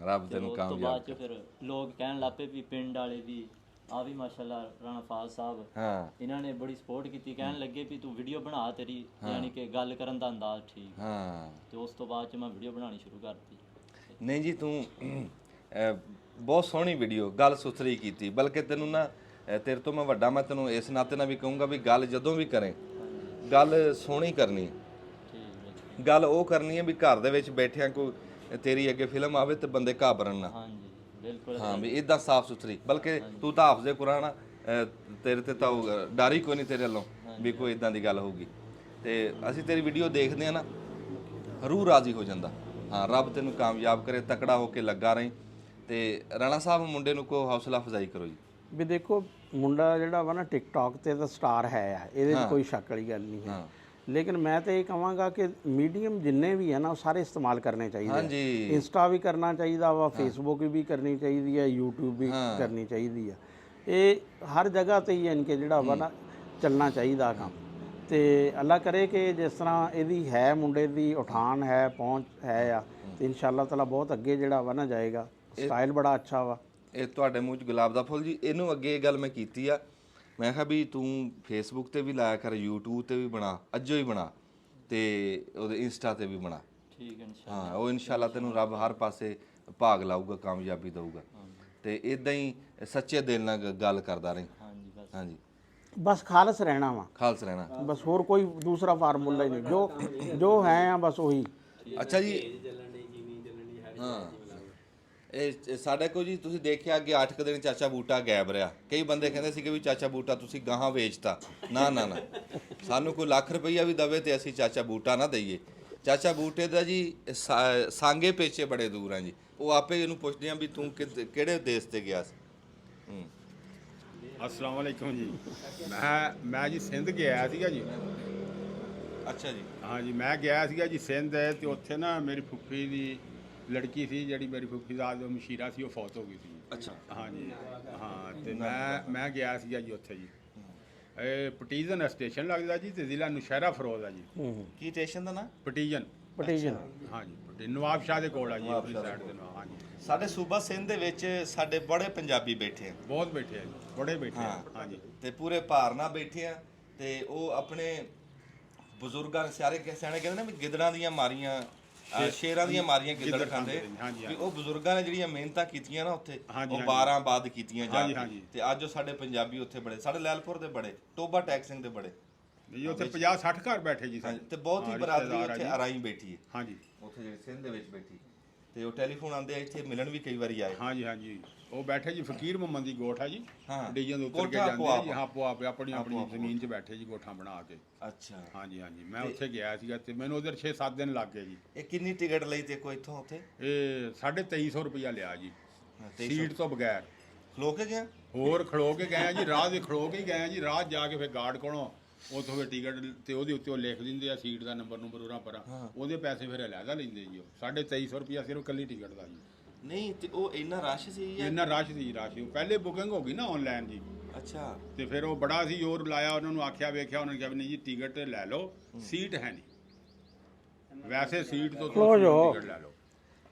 ਰੱਬ ਤੈਨੂੰ ਕਾਮਯਾਬ। ਉਸ ਤੋਂ ਬਾਅਦ ਚ ਫਿਰ ਲੋਕ ਕਹਿਣ ਲੱਪੇ ਵੀ ਪਿੰਡ ਵਾਲੇ ਵੀ ਆ ਵੀ ਮਾਸ਼ਾਅੱਲਾ ਰਾਣਾ ਫਾਜ਼ ਸਾਹਿਬ, ਇਹਨਾਂ ਨੇ ਬੜੀ ਸਪੋਰਟ ਕੀਤੀ। ਕਹਿਣ ਲੱਗੇ ਵੀ ਤੂੰ ਵੀਡੀਓ ਬਣਾ, ਤੇਰੀ ਯਾਨੀ ਕਿ ਗੱਲ ਕਰਨ ਦਾ ਅੰਦਾਜ਼ ਠੀਕ। ਤੇ ਉਸ ਤੋਂ ਬਾਅਦ ਚ ਮੈਂ ਵੀਡੀਓ ਬਣਾਉਣੀ ਸ਼ੁਰੂ ਕਰਤੀ। ਨਹੀਂ ਜੀ, ਤੂੰ ਬਹੁਤ ਸੋਹਣੀ ਵੀਡੀਓ, ਗੱਲ ਸੁਥਰੀ ਕੀਤੀ। ਬਲਕਿ ਤੈਨੂੰ ਨਾ ਤੇਰੇ ਤੋਂ ਮੈਂ ਵੱਡਾ, ਮੈਂ ਤੈਨੂੰ ਇਸ ਨਾਤੇ ਨਾਲ ਵੀ ਕਹੂੰਗਾ ਵੀ ਗੱਲ ਜਦੋਂ ਵੀ ਕਰੇ ਗੱਲ ਸੋਹਣੀ ਕਰਨੀ ਹੈ। ਠੀਕ ਹੈ ਗੱਲ ਉਹ ਕਰਨੀ ਹੈ ਵੀ ਘਰ ਦੇ ਵਿੱਚ ਬੈਠਿਆਂ ਕੋਈ ਤੇਰੀ ਅੱਗੇ ਫਿਲਮ ਆਵੇ ਤੇ ਬੰਦੇ ਘਾਬਰਨ ਨਾ। ਹਾਂਜੀ ਬਿਲਕੁਲ ਹਾਂ ਵੀ ਇਦਾਂ ਸਾਫ਼ ਸੁਥਰੀ, ਬਲਕਿ ਤੂੰ ਤਾਂ ਹਾਫਜ਼ੇ ਕੁਰਾਨ ਆ, ਤੇਰੇ ਤੇ ਤਾਂ ਉਹ ਡਰ ਹੀ ਕੋਈ ਨਹੀਂ ਤੇਰੇ ਵੱਲੋਂ ਵੀ ਕੋਈ ਇਦਾਂ ਦੀ ਗੱਲ ਹੋਊਗੀ। ਤੇ ਅਸੀਂ ਤੇਰੀ ਵੀਡੀਓ ਦੇਖਦੇ ਆ ਨਾ, ਰੂਹ ਰਾਜ਼ੀ ਹੋ ਜਾਂਦਾ। ਹਾਂ, ਰੱਬ ਤੈਨੂੰ ਕਾਮਯਾਬ ਕਰੇ, ਤਕੜਾ ਹੋ ਕੇ ਲੱਗਾ ਰਹੀਂ। ਤੇ ਰਾਣਾ ਸਾਹਿਬ ਮੁੰਡੇ ਨੂੰ ਕੋ ਹੌਸਲਾ ਅਫਜ਼ਾਈ ਕਰੋ ਜੀ। ਵੀ ਦੇਖੋ ਮੁੰਡਾ ਜਿਹੜਾ ਵਾ ਨਾ ਟਿਕਟੌਕ ਤੇ ਤਾਂ ਸਟਾਰ ਹੈ ਆ, ਇਹਦੇ 'ਚ ਕੋਈ ਸ਼ੱਕ ਵਾਲੀ ਗੱਲ ਨਹੀਂ ਹੈ। ਲੇਕਿਨ ਮੈਂ ਤਾਂ ਇਹ ਕਹਾਂਗਾ ਕਿ ਮੀਡੀਅਮ ਜਿੰਨੇ ਵੀ ਹੈ ਨਾ ਉਹ ਸਾਰੇ ਇਸਤੇਮਾਲ ਕਰਨੇ ਚਾਹੀਦੇ। ਹਾਂਜੀ, ਇੰਸਟਾ ਵੀ ਕਰਨਾ ਚਾਹੀਦਾ ਵਾ, ਫੇਸਬੁੱਕ ਵੀ ਕਰਨੀ ਚਾਹੀਦੀ ਹੈ, YouTube ਵੀ ਕਰਨੀ ਚਾਹੀਦੀ ਆ। ਇਹ ਹਰ ਜਗ੍ਹਾ ਤੇ ਹੀ ਯਾਨੀ ਕਿ ਜਿਹੜਾ ਵਾ ਨਾ ਚੱਲਣਾ ਚਾਹੀਦਾ ਕੰਮ। ਤੇ ਅੱਲਾ ਕਰੇ ਕਿ ਜਿਸ ਤਰ੍ਹਾਂ ਇਹਦੀ ਹੈ, ਮੁੰਡੇ ਦੀ ਉਠਾਨ ਹੈ, ਪਹੁੰਚ ਹੈ ਆ, ਤੇ ਇਨਸ਼ਾਅੱਲਾ ਤਾਲਾ ਬਹੁਤ ਅੱਗੇ ਜਿਹੜਾ ਵਾ ਨਾ ਜਾਏਗਾ। ਸਟਾਈਲ ਬੜਾ ਅੱਛਾ ਵਾ। ਇਹ ਤੁਹਾਡੇ ਮੂੰਹ 'ਚ ਗੁਲਾਬ ਦਾ ਫੁੱਲ ਜੀ। ਇਹਨੂੰ ਅੱਗੇ ਇਹ ਗੱਲ ਮੈਂ ਕੀਤੀ ਆ, ਮੈਂ ਕਿਹਾ ਵੀ ਤੂੰ ਫੇਸਬੁੱਕ ਤੇ ਵੀ ਲਾਇਆ ਕਰ, YouTube ਤੇ ਵੀ ਬਣਾ, ਅੱਜੋ ਹੀ ਬਣਾ, ਤੇ ਉਹਦੇ ਇੰਸਟਾ ਤੇ ਵੀ ਬਣਾ। ਠੀਕ ਹੈ ਹਾਂ, ਉਹ ਇਨਸ਼ਾਅੱਲਾ ਤੈਨੂੰ ਰੱਬ ਹਰ ਪਾਸੇ ਭਾਗ ਲਾਊਗਾ, ਕਾਮਯਾਬੀ ਦਊਗਾ। ਤੇ ਇਦਾਂ ਹੀ ਸੱਚੇ ਦਿਲ ਨਾਲ ਗੱਲ ਕਰਦਾ ਰਹੀਂ। ਹਾਂਜੀ ਬਸ ਹਾਂਜੀ, ਬਸ ਖਾਲਸ ਰਹਿਣਾ ਵਾ, ਖਾਲਸ ਰਹਿਣਾ। ਬਸ ਹੋਰ ਕੋਈ ਦੂਸਰਾ ਫਾਰਮੂਲਾ ਹੀ ਨਹੀਂ। ਜੋ ਹੈ ਆ ਬਸ ਉਹੀ। ਅੱਛਾ ਜੀ, ਹਾਂ ਇਹ ਸਾਡੇ ਕੋਲ ਜੀ ਤੁਸੀਂ ਦੇਖਿਆ ਅੱਗੇ 8 ਕੁ ਦਿਨ ਚਾਚਾ ਬੂਟਾ ਗਾਇਬ ਰਿਹਾ। ਕਈ ਬੰਦੇ ਕਹਿੰਦੇ ਸੀਗੇ ਵੀ ਚਾਚਾ ਬੂਟਾ ਤੁਸੀਂ ਗਾਹਾਂ ਵੇਚਤਾ। ਨਾ ਨਾ ਨਾ, ਸਾਨੂੰ ਕੋਈ ਲੱਖ ਰੁਪਈਆ ਵੀ ਦਵੇ ਤੇ ਅਸੀਂ ਚਾਚਾ ਬੂਟਾ ਨਾ ਦਈਏ। ਚਾਚਾ ਬੂਟੇ ਦਾ ਜੀ ਸਾਂਗੇ ਪੇਚੇ ਬੜੇ ਦੂਰ ਆ ਜੀ। ਉਹ ਆਪੇ ਇਹਨੂੰ ਪੁੱਛਦੇ ਆ ਵੀ ਤੂੰ ਕਿਹੜੇ ਦੇਸ਼ ਤੇ ਗਿਆ ਸੀ। अस्सलाम वालेकुम जी। मैं जी ਸਿੰਧ ਗਿਆ ਸੀਗਾ ਜੀ। ਅੱਛਾ ਜੀ, ਹਾਂ ਜੀ, ਮੈਂ ਗਿਆ ਸੀਗਾ ਜੀ ਸਿੰਧ, ਤੇ ਉੱਥੇ ਨਾ ਮੇਰੀ ਫੁੱਫੀ ਦੀ ਲੜਕੀ ਸੀ, ਜਿਹੜੀ ਮੇਰੀ ਫੁੱਫੀ ਦਾ ਮਸ਼ੀਰਾ ਸੀ, ਉਹ ਫੌਤ ਹੋ ਗਈ ਸੀ। ਅੱਛਾ, ਹਾਂ ਜੀ, ਹਾਂ। ਤੇ ਮੈਂ ਗਿਆ ਸੀਗਾ ਜੀ ਉੱਥੇ ਜੀ। ਇਹ ਪਟੀਜ਼ਨ ਸਟੇਸ਼ਨ ਲੱਗਦਾ ਜੀ, ਤੇ ਜ਼ਿਲ੍ਹਾ ਨੁਸ਼ਹਿਰਾ ਫਰੋਜ਼ ਆ ਜੀ। ਕੀ ਸਟੇਸ਼ਨ ਦਾ ਨਾਂ? ਪਟੀਜ਼ਨ। ਪਟੀਸ਼ਨ। ਹਾਂ ਜੀ, ਨਵਾਬ ਸ਼ਾਹ ਦੇ ਕੋਲ ਆ ਜੀ, ਆਪਣੀ ਸਾਈਡ ਦੇ ਨਾਲ। ਹਾਂ ਜੀ, ਸਾਡੇ ਸੂਬਾ ਸਿੰਧ ਦੇ ਵਿੱਚ ਸਾਡੇ ਬੜੇ ਪੰਜਾਬੀ ਬੈਠੇ ਆ, ਬਹੁਤ ਬੈਠੇ ਆ ਜੀ, ਬੜੇ ਬੈਠੇ ਆ। ਹਾਂ ਜੀ, ਤੇ ਪੂਰੇ ਭਾਰ ਨਾਲ ਬੈਠੇ ਆ। ਤੇ ਉਹ ਆਪਣੇ ਬਜ਼ੁਰਗਾਂ ਸਿਆਣੇ ਕਹਿੰਦੇ ਨੇ ਵੀ ਗਿੱਦੜਾਂ ਦੀਆਂ ਮਾਰੀਆਂ, ਸ਼ੇਰਾਂ ਦੀਆਂ ਮਾਰੀਆਂ ਗਿੱਦੜ ਖਾਂਦੇ। ਵੀ ਉਹ ਬਜ਼ੁਰਗਾਂ ਨੇ ਜਿਹੜੀਆਂ ਮਿਹਨਤਾਂ ਕੀਤੀਆਂ ਨਾ ਉੱਥੇ, ਉਹ 12 ਬਾਦ ਕੀਤੀਆਂ ਜਾ ਕੇ। ਤੇ ਅੱਜ ਉਹ ਸਾਡੇ ਪੰਜਾਬੀ ਉੱਥੇ ਬੜੇ, ਸਾਡੇ ਲੈਲਪੁਰ ਦੇ ਬੜੇ, ਟੋਬਾ ਟੈਕ ਸਿੰਘ ਦੇ ਬੜੇ ਜੀ, ਉੱਥੇ 50-60 ਘਰ ਬੈਠੇ ਜੀ ਸਾਡੇ। ਤੇ ਬਹੁਤ ਹੀ ਬਰਾਦਰੀ ਉੱਥੇ ਅਰਾਈ ਬੈਠੀ ਹੈ। ਹਾਂ ਜੀ, ਉੱਥੇ ਜਿਹੜੇ ਸਿੰਧ ਦੇ ਵਿੱਚ ਬੈਠੀ। ਤੇ ਉਹ ਟੈਲੀਫੋਨ ਆਉਂਦੇ ਆ ਇੱਥੇ ਮਿਲਣ ਵੀ ਕਈ ਵਾਰੀ ਆਏ। ਹਾਂ ਜੀ, ਹਾਂ ਜੀ, ਉਹ ਬੈਠੇ ਜੀ, ਫਕੀਰ ਮੁਹੰਮਦ ਦੀ ਗੋਠ ਆ ਜੀ। ਹਾਂ, ਡੀਜਨ ਦੇ ਉੱਤਰ ਕੇ ਜਾਂਦੇ ਆ ਜੀ। ਹਾਂ, ਆਪਣੀ ਆਪਣੀ ਜ਼ਮੀਨ 'ਚ ਬੈਠੇ ਜੀ, ਗੋਠਾਂ ਬਣਾ ਕੇ। ਅੱਛਾ, ਹਾਂ ਜੀ, ਹਾਂ ਜੀ, ਮੈਂ ਉੱਥੇ ਗਿਆ ਸੀਗਾ ਤੇ ਮੈਨੂੰ ਉਧਰ 6-7 ਦਿਨ ਲੱਗ ਗਏ ਜੀ। ਇਹ ਕਿੰਨੀ ਟਿਕਟ ਲਈ ਤੇ ਕੋਈ ਇੱਥੋਂ ਉੱਥੇ? ਇਹ 2350 ਰੁਪਇਆ ਲਿਆ ਜੀ, ਸੀਟ ਤੋਂ ਬਗੈਰ। ਖਲੋ ਕੇ ਗਿਆ? ਹੋਰ ਖਲੋ ਕੇ ਗਏ ਆ ਜੀ, ਰਾਹ ਦੇ ਖਲੋ ਕੇ ਹੀ ਗਏ ਆ ਜੀ। ਰਾਹ ਜਾ ਕੇ ਫਿਰ ਗਾਰਡ ਕੋਲੋਂ ਉੱਥੋਂ ਫਿਰ ਟਿਕਟ, ਤੇ ਉਹਦੇ ਉੱਤੇ ਉਹ ਲਿਖ ਦਿੰਦੇ ਆ ਸੀਟ ਦਾ ਨੰਬਰ ਉਰਾਂ ਪਰਾਂ, ਉਹਦੇ ਪੈਸੇ ਫਿਰ ਅਲੱਗਾ ਲੈਂਦੇ ਜੀ। ਉਹ 2350 ਰੁਪਇਆ ਸਿਰਫ ਇਕੱਲੀ ਟਿਕਟ ਦਾ ਜੀ। ਨਹੀਂ, ਤੇ ਉਹ ਇੰਨਾ ਰਸ਼ ਸੀ ਜਾਂ? ਇੰਨਾ ਰਸ਼ ਸੀ, ਰਸ਼। ਉਹ ਪਹਿਲੇ ਬੁਕਿੰਗ ਹੋ ਗਈ ਨਾ ਆਨਲਾਈਨ ਜੀ। ਅੱਛਾ, ਤੇ ਫਿਰ ਉਹ ਬੜਾ ਸੀ ਜ਼ੋਰ ਲਾਇਆ, ਉਹਨਾਂ ਨੂੰ ਆਖਿਆ, ਵੇਖਿਆ, ਉਹਨਾਂ ਨੇ ਕਿਹਾ ਵੀ ਨਹੀਂ ਜੀ ਟਿਕਟ ਲੈ ਲਓ, ਸੀਟ ਹੈ ਨਹੀਂ, ਵੈਸੇ ਸੀਟ ਤੋਂ ਤੁਸੀਂ ਟਿਕਟ ਲੈ ਲਓ।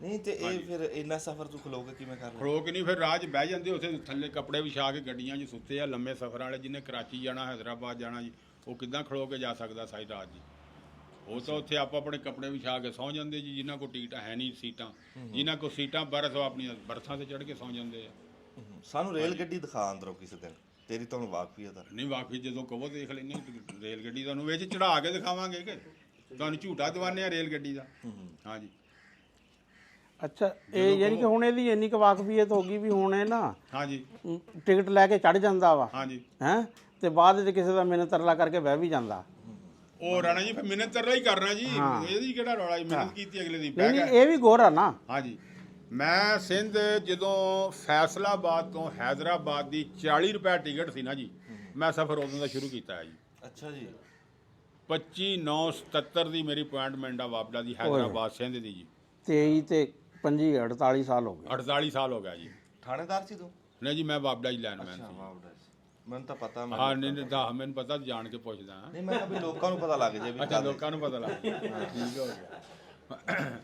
ਨਹੀਂ ਤੇ ਇਹ ਫਿਰ ਇੰਨਾ ਸਫ਼ਰ ਤੂੰ ਖਲੋ ਕੇ ਕਿਵੇਂ ਕਰ ਲਿਆ? ਖਲੋ ਕੇ ਨਹੀਂ, ਫਿਰ ਰਾਹ 'ਚ ਬਹਿ ਜਾਂਦੇ, ਉੱਥੇ ਥੱਲੇ ਕੱਪੜੇ ਵਿਛਾ ਕੇ ਗੱਡੀਆਂ 'ਚ ਸੁੱਤੇ ਆ। ਲੰਮੇ ਸਫ਼ਰ ਵਾਲੇ ਜਿਹਨੇ ਕਰਾਚੀ ਜਾਣਾ, ਹੈਦਰਾਬਾਦ ਜਾਣਾ ਜੀ, ਉਹ ਕਿੱਦਾਂ ਖਲੋ ਕੇ ਜਾ ਸਕਦਾ ਸਾਰੀ ਰਾਤ ਜੀ। ਉਹ ਤਾਂ ਉੱਥੇ ਆਪਾਂ ਆਪਣੇ ਕੱਪੜੇ ਵਿਛਾ ਕੇ ਸੌਂ ਜਾਂਦੇ ਜੀ। ਜਿਨ੍ਹਾਂ ਕੋਲ ਟਿਕਟਾਂ ਹੈ ਨਹੀਂ, ਸੀਟਾਂ, ਜਿਨ੍ਹਾਂ ਕੋਲ ਸੀਟਾਂ ਬਰਥ, ਉਹ ਆਪਣੀਆਂ ਬਰਥਾਂ ਤੇ ਚੜ੍ਹ ਕੇ ਸੌਂ ਜਾਂਦੇ ਆ। ਸਾਨੂੰ ਰੇਲ ਗੱਡੀ ਦਿਖਾ ਅੰਦਰੋਂ ਕਿਸੇ ਦਿਨ, ਤੇਰੀ ਤੁਹਾਨੂੰ ਵਾਕਫੀਅਤ ਆ। ਨਹੀਂ, ਵਾਕਈ ਜਦੋਂ ਕਹੋ ਦੇਖ ਲੈਂਦੇ ਹਾਂ। ਰੇਲ ਗੱਡੀ ਤੁਹਾਨੂੰ ਵਿੱਚ ਚੜਾ ਕੇ ਦਿਖਾਵਾਂਗੇ ਕਿ ਤੁਹਾਨੂੰ ਝੂਟਾ ਦਵਾਨੇ ਆ ਰੇਲ ਗੱਡੀ ਦਾ। ਹਾਂ ਜੀ, ਅੱਛਾ, ਇਹ ਯਾਨੀ ਕਿ ਹੁਣ ਇਹਦੀ ਇੰਨੀ ਕੁ ਵਾਕਫੀਅਤ ਹੋ ਗਈ ਵੀ ਹੁਣ ਇਹ ਨਾ ਹਾਂ ਜੀ, ਟਿਕਟ ਲੈ ਕੇ ਚੜ ਜਾਂਦਾ ਵਾ ਹਾਂ ਜੀ, ਹੈ, ਤੇ ਬਾਅਦ ਵਿੱਚ ਕਿਸੇ ਦਾ ਮਿਹਨਤ ਤਰਲਾ ਕਰਕੇ ਬਹਿ ਵੀ ਜਾਂਦਾ। ਉਹ ਰਾਣਾ ਜੀ ਫਿਰ ਮਿਹਨਤ ਤਰਲਾ ਹੀ ਕਰਨਾ ਜੀ। ਇਹਦੀ ਕਿਹੜਾ ਰੌਲਾ ਜੀ, ਮਿਹਨਤ ਕੀਤੀ ਅਗਲੇ ਦੀ। ਨਹੀਂ ਨਹੀਂ, ਇਹ ਵੀ ਗੋਰਾ ਨਾ। ਹਾਂ ਜੀ, ਮੈਂ ਸਿੰਧ ਜਦੋਂ ਫੈਸਲਾਬਾਦ ਤੋਂ ਹੈਦਰਾਬਾਦ ਦੀ 40 ਰੁਪਏ ਟਿਕਟ ਸੀ ਨਾ ਜੀ, ਮੈਂ ਸਫ਼ਰ ਉਦੋਂ ਦਾ ਸ਼ੁਰੂ ਕੀਤਾ ਹੈ ਜੀ। ਅੱਛਾ ਜੀ, 25/9/77 ਦੀ ਮੇਰੀ ਅਪਾਇੰਟਮੈਂਟ ਆ ਵਾਪਡਾ ਦੀ, ਹੈਦਰਾਬਾਦ ਸਿੰਧ ਦੀ ਜੀ। 23 ਤੇ 25 48 ਸਾਲ ਹੋ ਗਏ। 48 ਸਾਲ ਹੋ ਗਿਆ ਜੀ। ਥਾਣੇਦਾਰ ਸੀ ਤੂੰ? ਨਹੀਂ ਜੀ, ਮੈਂ ਵਾਪਡਾ ਹੀ ਲੈਨਮੈਨ ਸੀ। ਮੈਨੂੰ ਤਾਂ ਪਤਾ। ਹਾਂ, ਨਹੀਂ ਤਾਂ ਮੈਨੂੰ ਪਤਾ, ਜਾਣ ਕੇ ਪੁੱਛਦਾ ਹਾਂ। ਨਹੀਂ, ਮੈਂ ਕਿਹਾ ਵੀ ਲੋਕਾਂ ਨੂੰ ਪਤਾ ਲੱਗ ਜੇ ਵੀ। ਅੱਛਾ, ਲੋਕਾਂ ਨੂੰ ਪਤਾ ਲੱਗ ਗਿਆ। ਠੀਕ ਹੋ ਗਿਆ।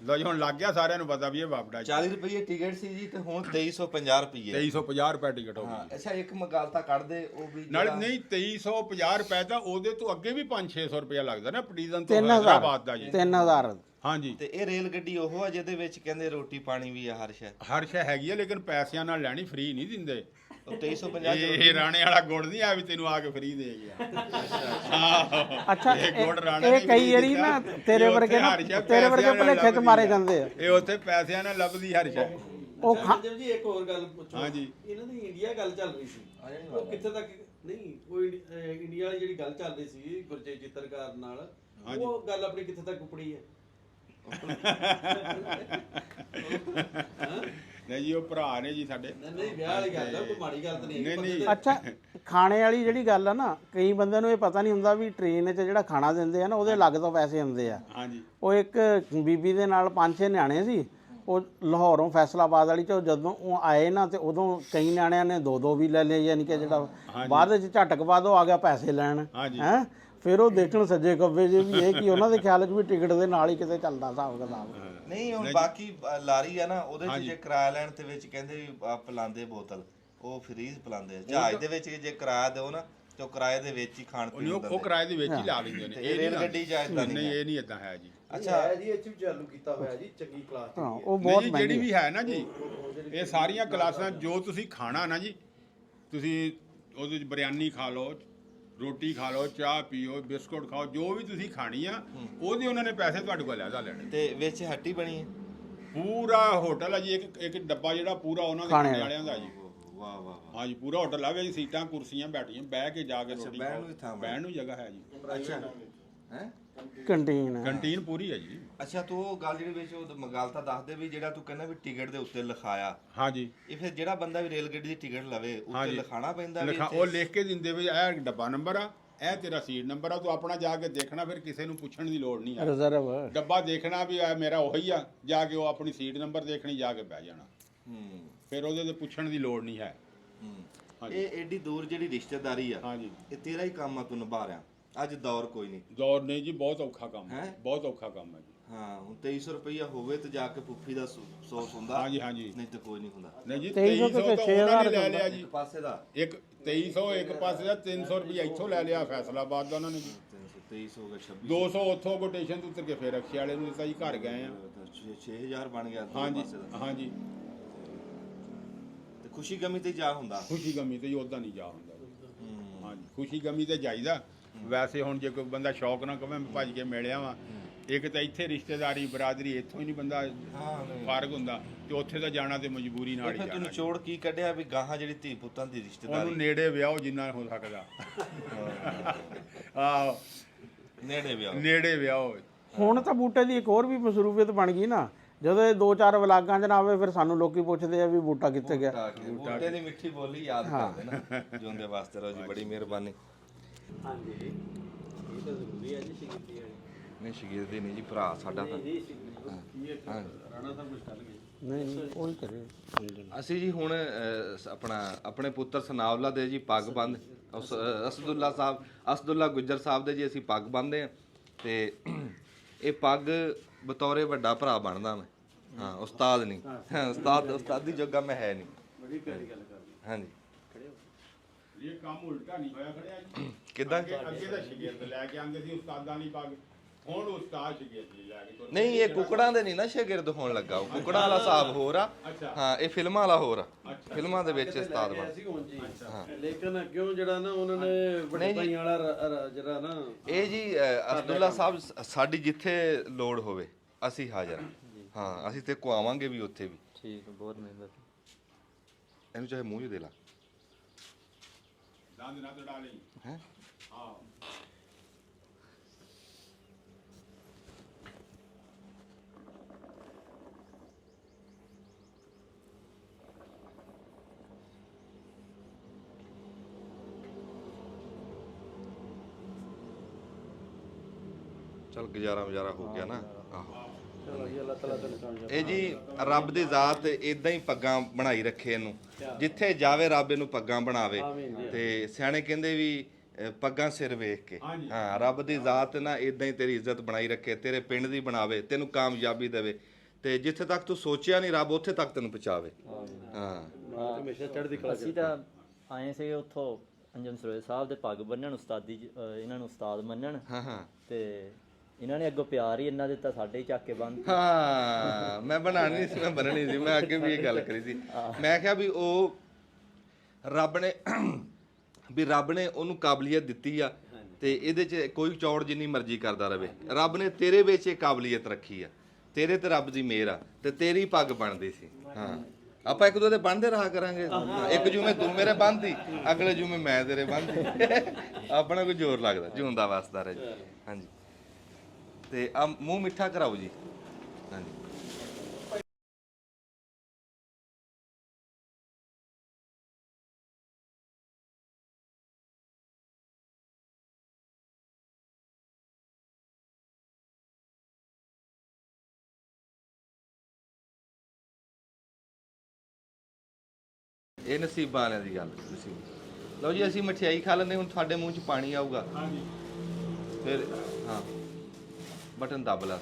ਲੋ ਜੀ ਹੁਣ ਲੱਗ ਗਿਆ ਸਾਰਿਆਂ ਨੂੰ ਪਤਾ ਵੀ ਇਹ ਬਾਬੜਾ ਜੀ 40 ਰੁਪਏ ਟਿਕਟ ਸੀ ਜੀ ਤੇ ਹੁਣ 2350 ਰੁਪਏ 2350 ਰੁਪਏ ਟਿਕਟ ਹੋ ਹਾਂ ਗਈ ਅੱਛਾ ਇੱਕ ਮਗਾਲਤਾ ਕੱਢ ਦੇ ਉਹ ਵੀ ਨਾਲ ਜਿਹੜਾ- ਨਹੀਂ 2350 ਰੁਪਏ ਤਾਂ ਉਹਦੇ ਤੋਂ ਅੱਗੇ ਵੀ 5-600 ਰੁਪਏ ਲੱਗਦਾ ਨਾ ਪਟੀਜ਼ਨ ਤੋਂ 3000 ਹੈਦਰਾਬਾਦ ਦਾ ਜੀ 3000 ਹਾਂਜੀ ਤੇ ਇਹ ਰੇਲ ਗੱਡੀ ਉਹ ਆ ਜਿਹਦੇ ਵਿੱਚ ਕਹਿੰਦੇ ਰੋਟੀ ਪਾਣੀ ਵੀ ਆ ਹਰ ਸ਼ੈ ਹਰ ਸ਼ੈ ਹੈਗੀ ਆ ਲੇਕਿਨ ਪੈਸਿਆਂ ਨਾਲ ਲੈਣੀ ਫ੍ਰੀ ਨਹੀਂ ਦਿੰਦੇ ਉਹ 2350 ਇਹ ਰਾਣੇ ਵਾਲਾ ਗੁੜ ਨਹੀਂ ਆ ਵੀ ਤੈਨੂੰ ਆ ਕੇ ਫ੍ਰੀ ਦੇ ਗਿਆ ਅੱਛਾ ਇਹ ਗੁੜ ਰਾਣੇ ਇਹ ਕਈ ਵਾਰੀ ਨਾ ਤੇਰੇ ਵਰਗੇ ਨਾ ਤੇਰੇ ਵਰਗੇ ਭੁਲੇਖੇ ਚ ਮਾਰੇ ਜਾਂਦੇ ਆ ਇਹ ਉੱਥੇ ਪੈਸਿਆਂ ਨਾਲ ਲੱਭਦੀ ਹਰ ਸ਼ੈ ਉਹ ਜਗਦੇਵ ਜੀ ਇੱਕ ਹੋਰ ਗੱਲ ਪੁੱਛੋ ਹਾਂਜੀ। ਇਹਨਾਂ ਦੀ ਇੰਡੀਆ ਗੱਲ ਚੱਲ ਰਹੀ ਸੀ ਉਹ ਕਿੱਥੇ ਤੱਕ ਨਹੀਂ ਉਹ ਇੰਡੀਆ ਵਾਲੀ ਜਿਹੜੀ ਗੱਲ ਚੱਲ ਰਹੀ ਸੀ ਗੁਰਜੀਤ ਚਿੱਤਰਕਾਰ ਨਾਲ ਉਹ ਗੱਲ ਆਪਣੀ ਕਿੱਥੇ ਤੱਕ ਉਪੜੀ ਹੈ ਨਹੀਂ ਜੀ ਉਹ ਭਰਾ ਨੇ ਜੀ ਸਾਡੇ ਨਹੀਂ ਵਿਆਹ ਵਾਲੀ ਗੱਲ ਹੈ ਕੋਈ ਮਾੜੀ ਗੱਲ ਤਾਂ ਨਹੀਂ ਨਹੀਂ, ਹੈਗੀ ਨਹੀਂ। ਅੱਛਾ ਖਾਣੇ ਵਾਲੀ ਜਿਹੜੀ ਗੱਲ ਆ ਨਾ ਕਈ ਬੰਦਿਆਂ ਨੂੰ ਇਹ ਪਤਾ ਨਹੀਂ ਹੁੰਦਾ ਵੀ ਟ੍ਰੇਨ 'ਚ ਜਿਹੜਾ ਖਾਣਾ ਦਿੰਦੇ ਆ ਨਾ ਉਹਦੇ ਅਲੱਗ ਤੋਂ ਪੈਸੇ ਹੁੰਦੇ ਆ ਹਾਂਜੀ ਉਹ ਇੱਕ ਬੀਬੀ ਦੇ ਨਾਲ 5-6 ਨਿਆਣੇ ਸੀ ਉਹ ਲਾਹੌਰੋਂ ਫੈਸਲਾਬਾਦ ਵਾਲੀ ਚੋਂ ਜਦੋਂ ਉਹ ਆਏ ਨਾ ਤੇ ਉਦੋਂ ਕਈ ਨਿਆਣਿਆਂ ਨੇ 2-2 ਵੀ ਲੈ ਲਏ ਯਾਨੀ ਕਿ ਜਿਹੜਾ ਬਾਅਦ ਵਿੱਚ ਝਟਕ ਬਾਅਦ ਉਹ ਆ ਗਿਆ ਪੈਸੇ ਲੈਣ ਹਾਂਜੀ। ਹੈ ਫਿਰ ਉਹ ਦੇਖਣ ਸੱਜੇ ਖੱਬੇ ਜੇ ਵੀ ਇਹ ਕੀ ਉਹਨਾਂ ਦੇ ਖਿਆਲ 'ਚ ਵੀ ਟਿਕਟ ਦੇ ਨਾਲ ਹੀ ਕਿਤੇ ਚੱਲਦਾ ਹਿਸਾਬ ਕਿਤਾਬ ਨਹੀਂ ਹੁਣ ਬਾਕੀ ਲਾਰੀ ਆ ਨਾ ਉਹਦੇ ਚ ਜੇ ਕਿਰਾਇਆ ਲੈਣ ਤੇ ਵਿੱਚ ਕਹਿੰਦੇ ਵੀ ਪਿਲਾਉਂਦੇ ਬੋਤਲ ਉਹ ਫ੍ਰੀ ਪਿਲਾਉਂਦੇ ਆ ਜਹਾਜ਼ ਦੇ ਵਿੱਚ ਜੇ ਕਿਰਾਇਆ ਦਿਓ ਨਾ ਤੇ ਉਹ ਕਿਰਾਏ ਦੇ ਵਿੱਚ ਹੀ ਖਾਣ ਪੀਣ ਨੂੰ ਉਹ ਕਿਰਾਏ ਦੇ ਵਿੱਚ ਹੀ ਲਾ ਲੈਂਦੇ ਨੇ ਇਹ ਰੇਲ ਗੱਡੀ ਜਾਂ ਏਦਾਂ ਨਹੀਂ ਇਹ ਨਹੀਂ ਇਦਾਂ ਹੈ ਜੀ ਅੱਛਾ ਹੈ ਜੀ ਇਹ ਚ ਵੀ ਚਾਲੂ ਕੀਤਾ ਹੋਇਆ ਜੀ ਚੰਗੀ ਕਲਾਸ ਹਾਂ ਦੀ ਉਹ ਨਹੀਂ ਬਹੁਤ ਜੀ, ਮਹਿੰਗੀ ਜਿਹੜੀ ਵੀ ਹੈ ਨਾ ਜੀ ਇਹ ਸਾਰੀਆਂ ਕਲਾਸਾਂ ਜੋ ਤੁਸੀਂ ਖਾਣਾ ਨਾ ਜੀ ਤੁਸੀਂ ਉਹਦੇ ਵਿੱਚ ਬਿਰਿਆਨੀ ਖਾ ਲਓ ਰੋਟੀ ਖਾ ਲਓ ਚਾਹ ਪੀਓ ਬਿਸਕੁਟ ਖਾਓ ਜੋ ਵੀ ਤੁਸੀਂ ਖਾਣੀ ਆ ਉਹਦੇ ਉਹਨਾਂ ਨੇ ਪੈਸੇ ਤੁਹਾਡੇ ਕੋਲ ਲੈਦਾ ਲੈਣੇ ਤੇ ਵਿੱਚ ਹੱਟੀ ਬਣੀ ਹੈ ਪੂਰਾ ਹੋਟਲ ਆ ਜੀ ਇੱਕ ਡੱਬਾ ਜਿਹੜਾ ਪੂਰਾ ਉਹਨਾਂ ਦੇ ਖਾਣੇ ਖਾਣੇ ਵਾਲਿਆਂ ਦਾ ਜੀ ਵਾਹ ਵਾਹ ਹਾਂਜੀ ਪੂਰਾ ਹੋਟਲ ਆ ਵੀ ਸੀਟਾਂ ਕੁਰਸੀਆਂ ਬੈਠੀਆਂ ਬਹਿ ਕੇ ਜਾ ਕੇ ਰੋਟੀ ਬਹਿਣ ਨੂੰ ਵੀ ਥਾਂ ਖਾਓ ਬਹਿਣ ਨੂੰ ਜਗ੍ਹਾ ਹੈ ਜੀ ਅੱਛਾ ਹੈ ਕੰਟੀਨ ਕੰਟੀਨ ਪੂਰੀ ਹੈ ਜੀ ਅੱਛਾ ਤੂੰ ਉਹ ਗੱਲ ਜਿਹੜੀ ਵਿੱਚ ਉਹ ਮਗਾਲਤਾ ਦੱਸਦੇ ਵੀ ਜਿਹੜਾ ਤੂੰ ਕਹਿੰਦਾ ਵੀ ਟਿਕਟ ਦੇ ਉੱਤੇ ਲਿਖਾਇਆ ਹਾਂਜੀ ਇਹ ਫਿਰ ਜਿਹੜਾ ਬੰਦਾ ਵੀ ਰੇਲ ਗੱਡੀ ਦੀ ਟਿਕਟ ਲਵੇ ਉੱਤੇ ਹਾਂਜੀ। ਲਿਖਾਣਾ ਪੈਂਦਾ ਵੀ ਉਹ ਲਿਖ ਕੇ ਦਿੰਦੇ ਵੀ ਇਹ ਡੱਬਾ ਨੰਬਰ ਆ ਇਹ ਤੇਰਾ ਸੀਟ ਨੰਬਰ ਆ ਤੂੰ ਆਪਣਾ ਜਾ ਕੇ ਦੇਖਣਾ ਫਿਰ ਕਿਸੇ ਨੂੰ ਪੁੱਛਣ ਦੀ ਲੋੜ ਨਹੀਂ ਆ ਰਿਜ਼ਰਵ ਡੱਬਾ ਦੇਖਣਾ ਵੀ ਇਹ ਮੇਰਾ ਉਹੀ ਆ ਜਾ ਕੇ ਉਹ ਆਪਣੀ ਸੀਟ ਨੰਬਰ ਦੇਖਣੀ ਜਾ ਕੇ ਬਹਿ ਜਾਣਾ ਹੂੰ ਫਿਰ ਉਹਦੇ ਤੇ ਪੁੱਛਣ ਦੀ ਲੋੜ ਨਹੀਂ ਹੈ ਹਾਂਜੀ। ਇਹ ਐਡੀ ਦੂਰ ਜਿਹੜੀ ਰਿਸ਼ਤੇਦਾਰੀ ਆ ਹਾਂਜੀ ਇਹ ਤੇਰਾ ਹੀ ਕੰਮ ਆ ਤੂੰ ਨਿਭਾ ਰਿਹਾ ਅੱਜ ਦੌਰ ਕੋਈ ਨਹੀਂ ਦੌਰ ਨਹੀਂ ਜੀ ਬਹੁਤ ਔਖਾ ਕੰਮ ਹੈ ਹੈਂ? ਬਹੁਤ ਔਖਾ ਕੰਮ ਹੈ ਜੀ ਹਾਂ ਹੁਣ 2300 ਰੁਪਈਆ ਹੋਵੇ ਤੇ ਜਾ ਕੇ ਪੁੱਫੀ ਦਾ ਸੌਸ ਹੁੰਦਾ ਹਾਂਜੀ ਹਾਂਜੀ ਨਹੀਂ ਤੇ ਕੋਈ ਨਹੀਂ ਹੁੰਦਾ ਨਹੀਂ ਜੀ 2300 2300 ਤਾਂ ਛੇ ਉਹਨਾਂ ਨੇ ਹਜ਼ਾਰ ਲੈ ਲਿਆ ਜੀ ਇੱਕ ਪਾਸੇ ਦਾ ਇੱਕ 2300 ਇੱਕ ਪਾਸੇ ਦਾ 300 ਰੁਪਏ ਇੱਥੋਂ ਲੈ ਲਿਆ ਫੈਸਲਾਬਾਦ ਦਾ ਉਹਨਾਂ ਨੇ ਜੀ 2300 ਹੋ ਗਿਆ 26 200 ਉੱਥੋਂ ਕੋਟੇਸ਼ਨ ਤੋਂ ਉਤਰ ਕੇ ਫਿਰ ਰਕਸ਼ੇ ਵਾਲੇ ਨੂੰ ਦਿੱਤਾ ਜੀ ਘਰ ਗਏ ਆ 6000 ਬਣ ਗਿਆ ਦੋ ਹਾਂਜੀ ਪਾਸੇ ਦਾ ਹਾਂਜੀ ਤੇ ਖੁਸ਼ੀ ਗਮੀ ਤੇ ਜਾ ਹੁੰਦਾ ਖੁਸ਼ੀ ਗਮੀ ਤੇ ਉਦਾਂ ਨਹੀਂ ਜਾ ਹੁੰਦਾ ਹਾਂਜੀ ਖੁਸ਼ੀ ਗਮੀ ਤੇ ਜਾਈਦਾ ਵੈਸੇ ਹੁਣ ਜੇ ਕੋਈ ਬੰਦਾ ਸ਼ੌਕ ਨਾ ਕਵੇ ਮੈਂ ਭੱਜ ਕੇ ਮਿਲਿਆ ਵਾਂ ਇੱਕ ਤਾਂ ਇੱਥੇ ਰਿਸ਼ਤੇਦਾਰੀ ਬਰਾਦਰੀ ਇੱਥੋਂ ਹੀ ਨਹੀਂ ਬੰਦਾ ਫਰਕ ਹੁੰਦਾ ਤੇ ਉੱਥੇ ਤਾਂ ਜਾਣਾ ਤੇ ਮਜਬੂਰੀ ਨਾਲ ਹੀ ਫਿਰ ਤੂੰ ਜਾਣਾ ਨਿਚੋੜ ਕੀ ਕੱਢਿਆ ਵੀ ਗਾਹਾਂ ਜਿਹੜੀ ਧੀ ਪੁੱਤਾਂ ਦੀ ਰਿਸ਼ਤੇਦਾਰੀ ਉਹਨੂੰ ਨੇੜੇ ਵਿਆਹੋ ਜਿੰਨਾ ਹੋ ਸਕਦਾ ਆਹੋ ਨੇੜੇ ਵਿਆਹ ਨੇੜੇ ਵਿਆਹੋ ਹੁਣ ਤਾਂ ਬੂਟੇ ਦੀ ਇੱਕ ਹੋਰ ਵੀ ਮਸਰੂਫੀਅਤ ਬਣ ਗਈ ਨਾ ਜਦੋਂ ਇਹ 2-4 ਵਲਾਗਾਂ 'ਚ ਨਾ ਆਵੇ ਫਿਰ ਸਾਨੂੰ ਲੋਕੀ ਪੁੱਛਦੇ ਆ ਵੀ ਬੂਟਾ ਕਿੱਥੇ ਗਿਆ ਬੂਟੇ ਦੀ ਮਿੱਠੀ ਬੋਲੀ ਯਾਦ ਕਰਦੇ ਨਾ ਜਿਉਂਦੇ ਵਾਸਤੇ ਰਹੋ ਜੀ ਬੜੀ ਮਿਹਰਬਾਨੀ ਹਾਂਜੀ ਇਹ ਤਾਂ ਜ਼ਰੂਰੀ ਹੈ ਜੀ ਸ਼ਹੀਦੀ ਹੈ ਨਹੀਂ ਸ਼ਗੀਰਦੀ ਨਹੀਂ ਜੀ ਭਰਾ ਸਾਡਾ ਤਾਂ ਰਾਣਾ ਸਾਹਿਬ ਕੁਝ ਕਰ ਗਏ ਨਹੀਂ ਉਹੀ ਕਰੇ ਅਸੀਂ ਜੀ ਹੁਣ ਆਪਣੇ ਪੁੱਤਰ ਸਨਾਵਲਾ ਦੇ ਜੀ ਪੱਗ ਬੰਨ ਅਸਦੁੱਲਾ ਗੁੱਜਰ ਸਾਹਿਬ ਦੇ ਜੀ ਅਸੀਂ ਪੱਗ ਬੰਨਦੇ ਆ ਤੇ ਇਹ ਪੱਗ ਬਤੌਰੇ ਵੱਡਾ ਭਰਾ ਬਣਦਾ ਮੈਂ ਹਾਂ ਉਸਤਾਦ ਨਹੀਂ ਉਸਤਾਦੀ ਜੋਗਾ ਮੈਂ ਹੈ ਨਹੀਂ ਬੜੀ ਪਿਆਰੀ ਗੱਲ ਕਰ ਹਾਂਜੀ ਇਹ ਕੰਮ ਉਲਟਾ ਨਹੀਂ ਹੋਇਆ ਖੜਿਆ ਜੀ ਕਿੱਦਾਂ ਅੱਗੇ ਤਾਂ ਸ਼ਗਿਰਦ ਲੈ ਕੇ ਆਉਂਦੇ ਸੀ ਉਸਤਾਦਾਂ ਦੀ ਪੱਗ ਹੁਣ ਉਸਤਾਦ ਸ਼ਗਿਰਦ ਲੈ ਕੇ ਤੁਰ ਨਹੀਂ ਇਹ ਕੁਕੜਾਂ ਦੇ ਨਹੀਂ ਨਾ ਸ਼ਾਗਿਰਦ ਹੋਣ ਲੱਗਾ ਉਹ ਕੁਕੜਾਂ ਵਾਲਾ ਹਿਸਾਬ ਹੋਰ ਆ ਹਾਂ ਇਹ ਫਿਲਮਾਂ ਵਾਲਾ ਹੋਰ ਆ ਫਿਲਮਾਂ ਦੇ ਵਿੱਚ ਉਸਤਾਦ ਬਣ ਸੀ ਹੁਣ ਜੀ ਲੇਕਿਨ ਕਿਉਂ ਜਿਹੜਾ ਨਾ ਉਹਨਾਂ ਨੇ ਵੱਡੇ ਭਾਈਆਂ ਵਾਲਾ ਜਿਹੜਾ ਨਾ ਇਹ ਜੀ ਅਬਦੁੱਲਾ ਸਾਹਿਬ ਸਾਡੀ ਜਿੱਥੇ ਲੋੜ ਹੋਵੇ ਅਸੀਂ ਹਾਜ਼ਰ ਹਾਂ ਅਸੀਂ ਤੇ ਕੁਆਵਾਂਗੇ ਵੀ ਉੱਥੇ ਵੀ ਠੀਕ ਬਹੁਤ ਮਿਹਨਤ ਇਹਨੂੰ ਚਾਹੇ ਮੂੰਹ 'ਚ ਦੇ ਲਾ ਦੰਦ ਨਾ ਤੜਾ ਲਈ ਹੈ ਹਾਂ ਚਲ ਗੁਜ਼ਾਰਾ ਹੋ ਗਿਆ ਨਾ ਆਹੋ ਚਲੋ ਜੀ ਅੱਲਾਹ ਤਾਲਾ ਤੈਨੂੰ ਕਾਮਯਾਬ ਇਹ ਜੀ ਰੱਬ ਦੀ ਜ਼ਾਤ ਇਦਾਂ ਹੀ ਪੱਗਾਂ ਬਣਾਈ ਰੱਖੇ ਇਹਨੂੰ ਜਿੱਥੇ ਜਾਵੇ ਰੱਬ ਇਹਨੂੰ ਪੱਗਾਂ ਬਣਾਵੇ ਤੇ ਸਿਆਣੇ ਕਹਿੰਦੇ ਵੀ ਪੱਗਾਂ ਸਿਰ ਵੇਖ ਕੇ ਹਾਂ ਰੱਬ ਦੀ ਜ਼ਾਤ ਨਾ ਇਦਾਂ ਹੀ ਤੇਰੀ ਇੱਜ਼ਤ ਬਣਾਈ ਰੱਖੇ, ਤੇਰੇ ਪਿੰਡ ਦੀ ਬਣਾਵੇ, ਤੈਨੂੰ ਕਾਮਯਾਬੀ ਦੇਵੇ ਤੇ ਜਿੱਥੇ ਤੱਕ ਤੂੰ ਸੋਚਿਆ ਨਹੀਂ ਰੱਬ ਉੱਥੇ ਤੱਕ ਤੈਨੂੰ ਪਹੁੰਚਾਵੇ। ਹਾਂ ਹਮੇਸ਼ਾ ਚੜ੍ਹਦੀ ਕਲਾ ਅਸੀਂ ਤਾਂ ਆਏ ਸੀ ਉੱਥੋਂ ਅੰਜਨ ਸਰੋਏ ਸਾਹਿਬ ਦੇ ਪੱਗ ਬੰਨਣ ਉਸਤਾਦੀ ਇਹਨਾਂ ਨੂੰ ਉਸਤਾਦ ਮੰਨਣ ਹਾਂ ਤੇ ਇਹਨਾਂ ਨੇ ਅੱਗੋਂ ਪਿਆਰ ਹੀ ਇੰਨਾ ਦਿੱਤਾ, ਸਾਡੇ ਹੀ ਚੱਕ ਕੇ ਬੰਨ੍ਹ ਹਾਂ ਮੈਂ ਬਣਾਣੀ ਨਹੀਂ ਸੀ, ਮੈਂ ਬਣਨੀ ਸੀ। ਮੈਂ ਅੱਗੇ ਵੀ ਇਹ ਗੱਲ ਕਰੀ ਸੀ, ਮੈਂ ਕਿਹਾ ਵੀ ਉਹ ਰੱਬ ਨੇ ਉਹਨੂੰ ਕਾਬਲੀਅਤ ਦਿੱਤੀ ਆ ਤੇ ਇਹਦੇ 'ਚ ਕੋਈ ਚੌੜ ਜਿੰਨੀ ਮਰਜ਼ੀ ਕਰਦਾ ਰਵੇ, ਰੱਬ ਨੇ ਤੇਰੇ ਵਿੱਚ ਇਹ ਕਾਬਲੀਅਤ ਰੱਖੀ ਆ, ਤੇਰੇ ਤੇ ਰੱਬ ਦੀ ਮਿਹਰ ਆ ਤੇ ਤੇਰੀ ਪੱਗ ਬਣਦੀ ਸੀ। ਹਾਂ ਆਪਾਂ ਇੱਕ ਦੂਜੇ ਦੇ ਬੰਨਦੇ ਰਹਾ ਕਰਾਂਗੇ, ਇੱਕ ਜੂਮੇ ਤੂੰ ਮੇਰੇ ਬੰਨਦੀ, ਅਗਲੇ ਜੂਮੇ ਮੈਂ ਤੇਰੇ ਬੰਨਦੀ, ਆਪਣਾ ਕੋਈ ਜ਼ੋਰ ਲੱਗਦਾ, ਜਿਉਂਦਾ ਵਸਦਾ ਰਹੇ ਜੀ। ਹਾਂਜੀ ਤੇ ਆ ਮੂੰਹ ਮਿੱਠਾ ਕਰਾਓ ਜੀ। ਹਾਂਜੀ ਇਹ ਨਸੀਬਾਂ ਵਾਲਿਆਂ ਦੀ ਗੱਲ ਨਸੀਬ। ਲਓ ਜੀ ਅਸੀਂ ਮਠਿਆਈ ਖਾ ਲੈਂਦੇ, ਹੁਣ ਤੁਹਾਡੇ ਮੂੰਹ 'ਚ ਪਾਣੀ ਆਊਗਾ। ਫਿਰ ਹਾਂ ਬਟਨ ਦੱਬ ਲਾ।